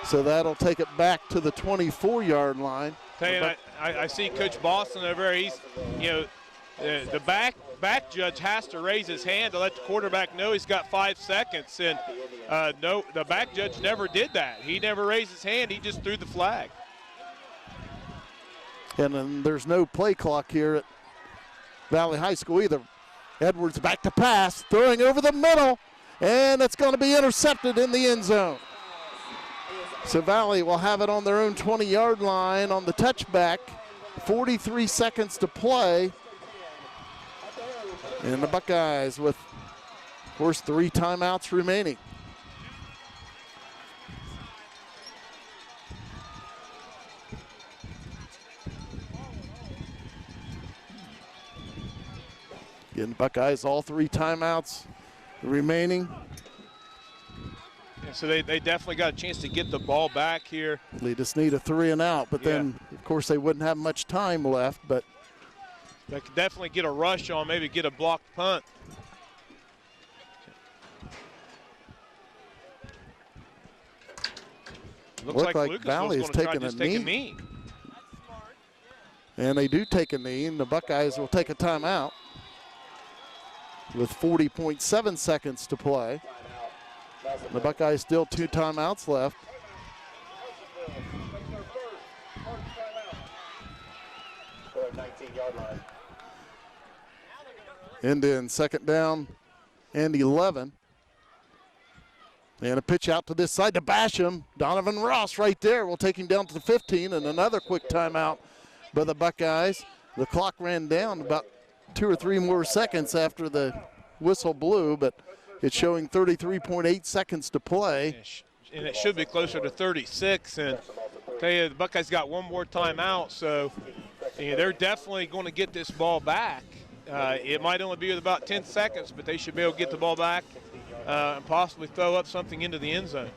Speaker 1: So that'll take it back to the 24-yard line.
Speaker 2: Tell you, I see Coach Boston over there. He's, the back judge has to raise his hand to let the quarterback know he's got 5 seconds. And no, the back judge never did that. He never raised his hand. He just threw the flag.
Speaker 1: And then there's no play clock here at Valley High School either. Edwards back to pass, throwing over the middle, and it's going to be intercepted in the end zone. So Valley will have it on their own 20-yard line on the touchback. 43 seconds to play. And the Buckeyes with, of course, 3 timeouts remaining. Again, Buckeyes, all 3 timeouts remaining.
Speaker 2: Yeah, so they definitely got a chance to get the ball back here.
Speaker 1: They just need a 3 and out, but then, of course, they wouldn't have much time left. But
Speaker 2: they could definitely get a rush on, maybe get a blocked punt. Looks like
Speaker 1: Valley is taking a knee. And they do take a knee, and the Buckeyes will take a timeout. with 40.7 seconds to play. The Buckeyes still 2 timeouts left. Indian second down and 11. And a pitch out to this side to Basham. Donovan Ross right there will take him down to the 15, and another quick timeout by the Buckeyes. The clock ran down about 2 or 3 more seconds after the whistle blew, but it's showing 33.8 seconds to play.
Speaker 2: And it should be closer to 36. And I tell you, the Buckeyes got 1 more timeout, so they're definitely going to get this ball back. It might only be with about 10 seconds, but they should be able to get the ball back and possibly throw up something into the end zone.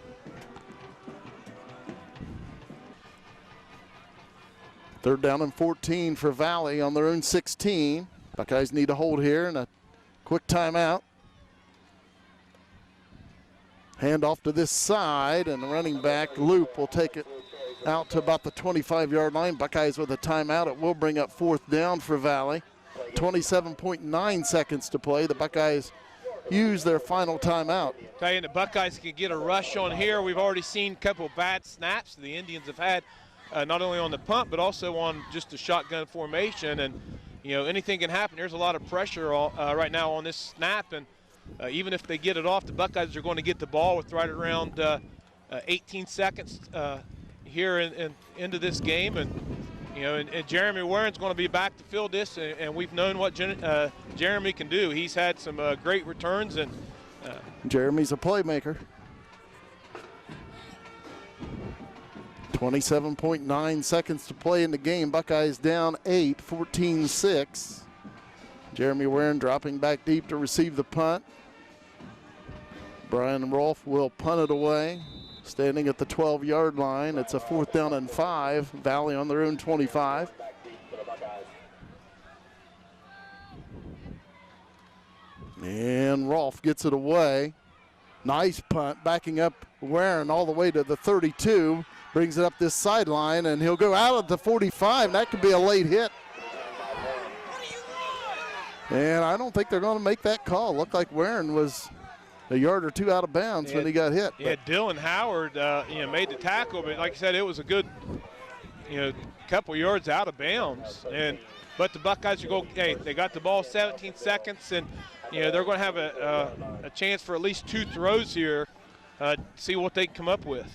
Speaker 1: Third down and 14 for Valley on their own 16. Buckeyes need a hold here and a quick timeout. Hand off to this side, and the running back, Loop, will take it out to about the 25-yard line. Buckeyes with a timeout. It will bring up 4th down for Valley. 27.9 seconds to play. The Buckeyes use their final timeout.
Speaker 2: Tell you, the Buckeyes can get a rush on here. We've already seen a couple bad snaps the Indians have had, not only on the punt, but also on just the shotgun formation. And, anything can happen. There's a lot of pressure right now on this snap. And even if they get it off, the Buckeyes are going to get the ball with right around 18 seconds here into this game. And Jeremy Warren's going to be back to fill this, and we've known what Jeremy can do. He's had some great returns. And
Speaker 1: Jeremy's a playmaker. 27.9 seconds to play in the game. Buckeyes down 8, 14-6. Jeremy Warren dropping back deep to receive the punt. Brian Rolfe will punt it away. Standing at the 12-yard line. It's a 4th down and 5. Valley on their own 25. And Rolfe gets it away. Nice punt, backing up Warren all the way to the 32. Brings it up this sideline, and he'll go out at the 45. That could be a late hit. And I don't think they're going to make that call. Looked like Warren was a yard or 2 out of bounds when he got hit.
Speaker 2: Yeah, Dylan Howard, made the tackle, but like I said, it was a good, couple yards out of bounds. But the Buckeyes are going. Hey, they got the ball 17 seconds, and they're going to have a chance for at least 2 throws here. See what they can come up with.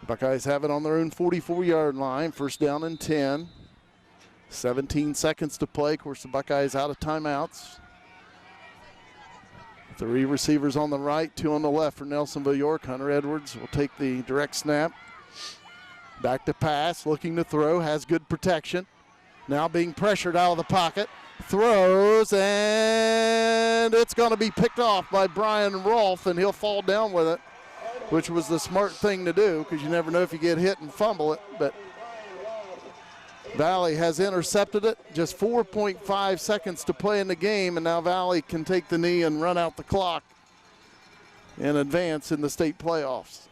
Speaker 1: Buckeyes have it on their own 44-yard line. 1st down and 10. 17 seconds to play. Of course, the Buckeyes out of timeouts. 3 receivers on the right, 2 on the left for Nelsonville-York. Hunter Edwards will take the direct snap. Back to pass, looking to throw, has good protection. Now being pressured out of the pocket. Throws, and it's going to be picked off by Brian Rolfe, and he'll fall down with it, which was the smart thing to do because you never know if you get hit and fumble it. But Valley has intercepted it. Just 4.5 seconds to play in the game, and now Valley can take the knee and run out the clock and advance in the state playoffs.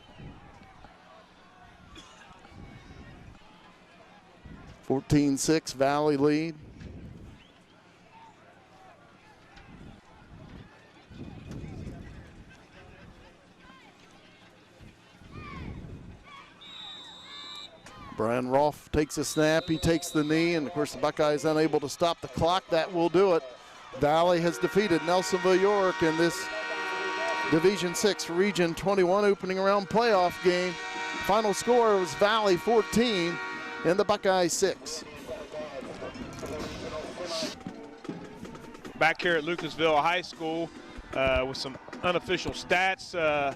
Speaker 1: 14-6, Valley lead. Brian Rolfe takes a snap, he takes the knee, and of course the Buckeyes unable to stop the clock. That will do it. Valley has defeated Nelsonville-York in this Division 6 Region 21 opening round playoff game. Final score was Valley 14 and the Buckeyes 6.
Speaker 2: Back here at Lucasville High School with some unofficial stats.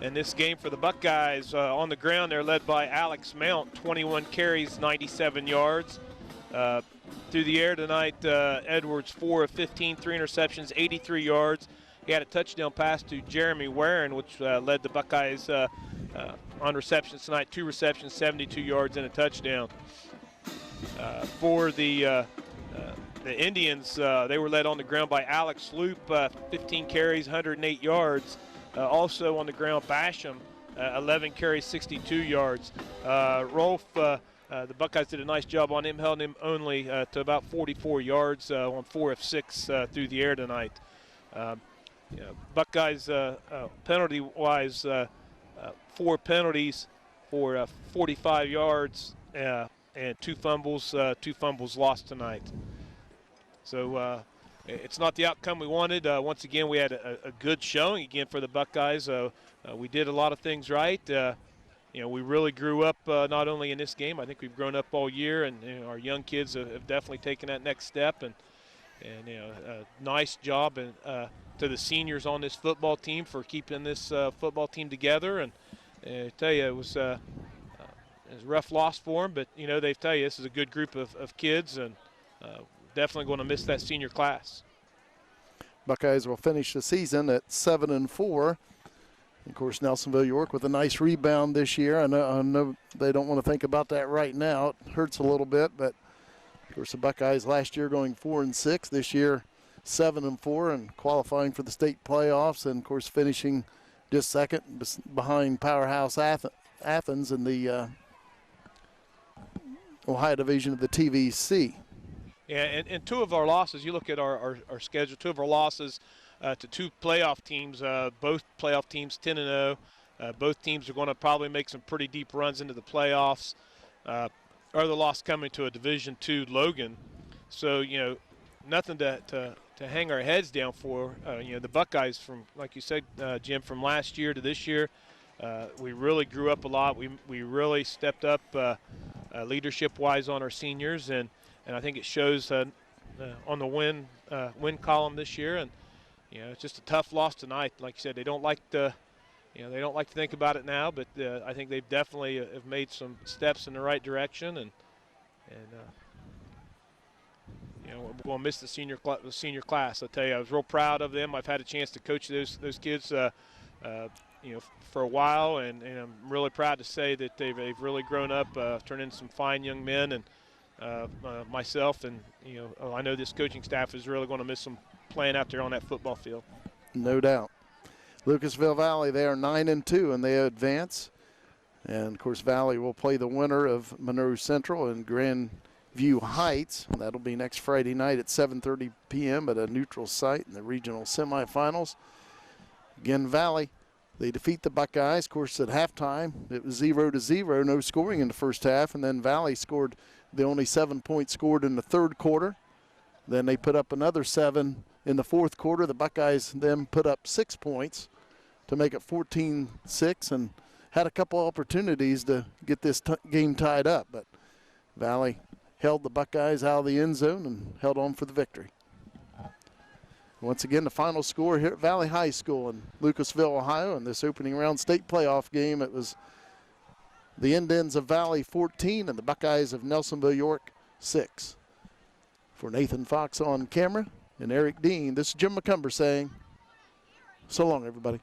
Speaker 2: In this game for the Buckeyes, on the ground they're led by Alex Mount, 21 carries, 97 yards. Through the air tonight, Edwards 4 of 15, 3 interceptions, 83 yards. He had a touchdown pass to Jeremy Warren, which led the Buckeyes on receptions tonight, 2 receptions, 72 yards and a touchdown. For the Indians, they were led on the ground by Alex Loop, 15 carries, 108 yards. Also on the ground, Basham, 11 carries, 62 yards. Rolfe the Buckeyes did a nice job on him, held him only to about 44 yards on 4 of 6 through the air tonight. Buckeyes penalty-wise, 4 penalties for 45 yards and 2 fumbles lost tonight. So it's not the outcome we wanted. Once again, we had a good showing again for the Buckeyes. We did a lot of things right. We really grew up not only in this game. I think we've grown up all year, and our young kids have definitely taken that next step. And nice job to the seniors on this football team for keeping this football team together. And I tell you, it was a rough loss for them, but they tell you this is a good group of kids, and definitely going to miss that senior class.
Speaker 1: Buckeyes will finish the season at 7-4. Of course, Nelsonville-York with a nice rebound this year. I know they don't want to think about that right now. It hurts a little bit, but of course the Buckeyes last year going 4-6, this year 7-4 and qualifying for the state playoffs, and of course finishing just second behind Powerhouse Athens in the Ohio division of the TVC.
Speaker 2: Yeah, and 2 of our losses, you look at our schedule, 2 of our losses to 2 playoff teams, both playoff teams 10-0. Both teams are going to probably make some pretty deep runs into the playoffs. Other loss coming to a Division II Logan. So, nothing to hang our heads down for. The Buckeyes, from, like you said, Jim, from last year to this year, we really grew up a lot. We really stepped up leadership-wise on our seniors, and I think it shows on the win column this year. And it's just a tough loss tonight. Like you said, they don't like to think about it now, but I think they've definitely have made some steps in the right direction, and we're going to miss the senior class. I tell you, I was real proud of them. I've had a chance to coach those kids, for a while, and I'm really proud to say that they've really grown up, turned into some fine young men, and myself, and I know this coaching staff is really going to miss them playing out there on that football field.
Speaker 1: No doubt. Lucasville Valley, they are 9-2 and they advance, and of course Valley will play the winner of Monroe Central and Grandview Heights. That'll be next Friday night at 7:30 p.m. at a neutral site in the regional semifinals. Again, Valley, they defeat the Buckeyes. Of course, at halftime it was 0-0, no scoring in the first half, and then Valley scored the only 7 points scored in the third quarter. Then they put up another 7 in the fourth quarter. The Buckeyes then put up 6 points to make it 14-6 and had a couple opportunities to get this game tied up. But Valley held the Buckeyes out of the end zone and held on for the victory. Once again, the final score here at Valley High School in Lucasville, Ohio, in this opening round state playoff game. It was the Indians of Valley 14 and the Buckeyes of Nelsonville-York 6. For Nathan Fox on camera and Eric Dean, this is Jim McCumber saying, so long, everybody.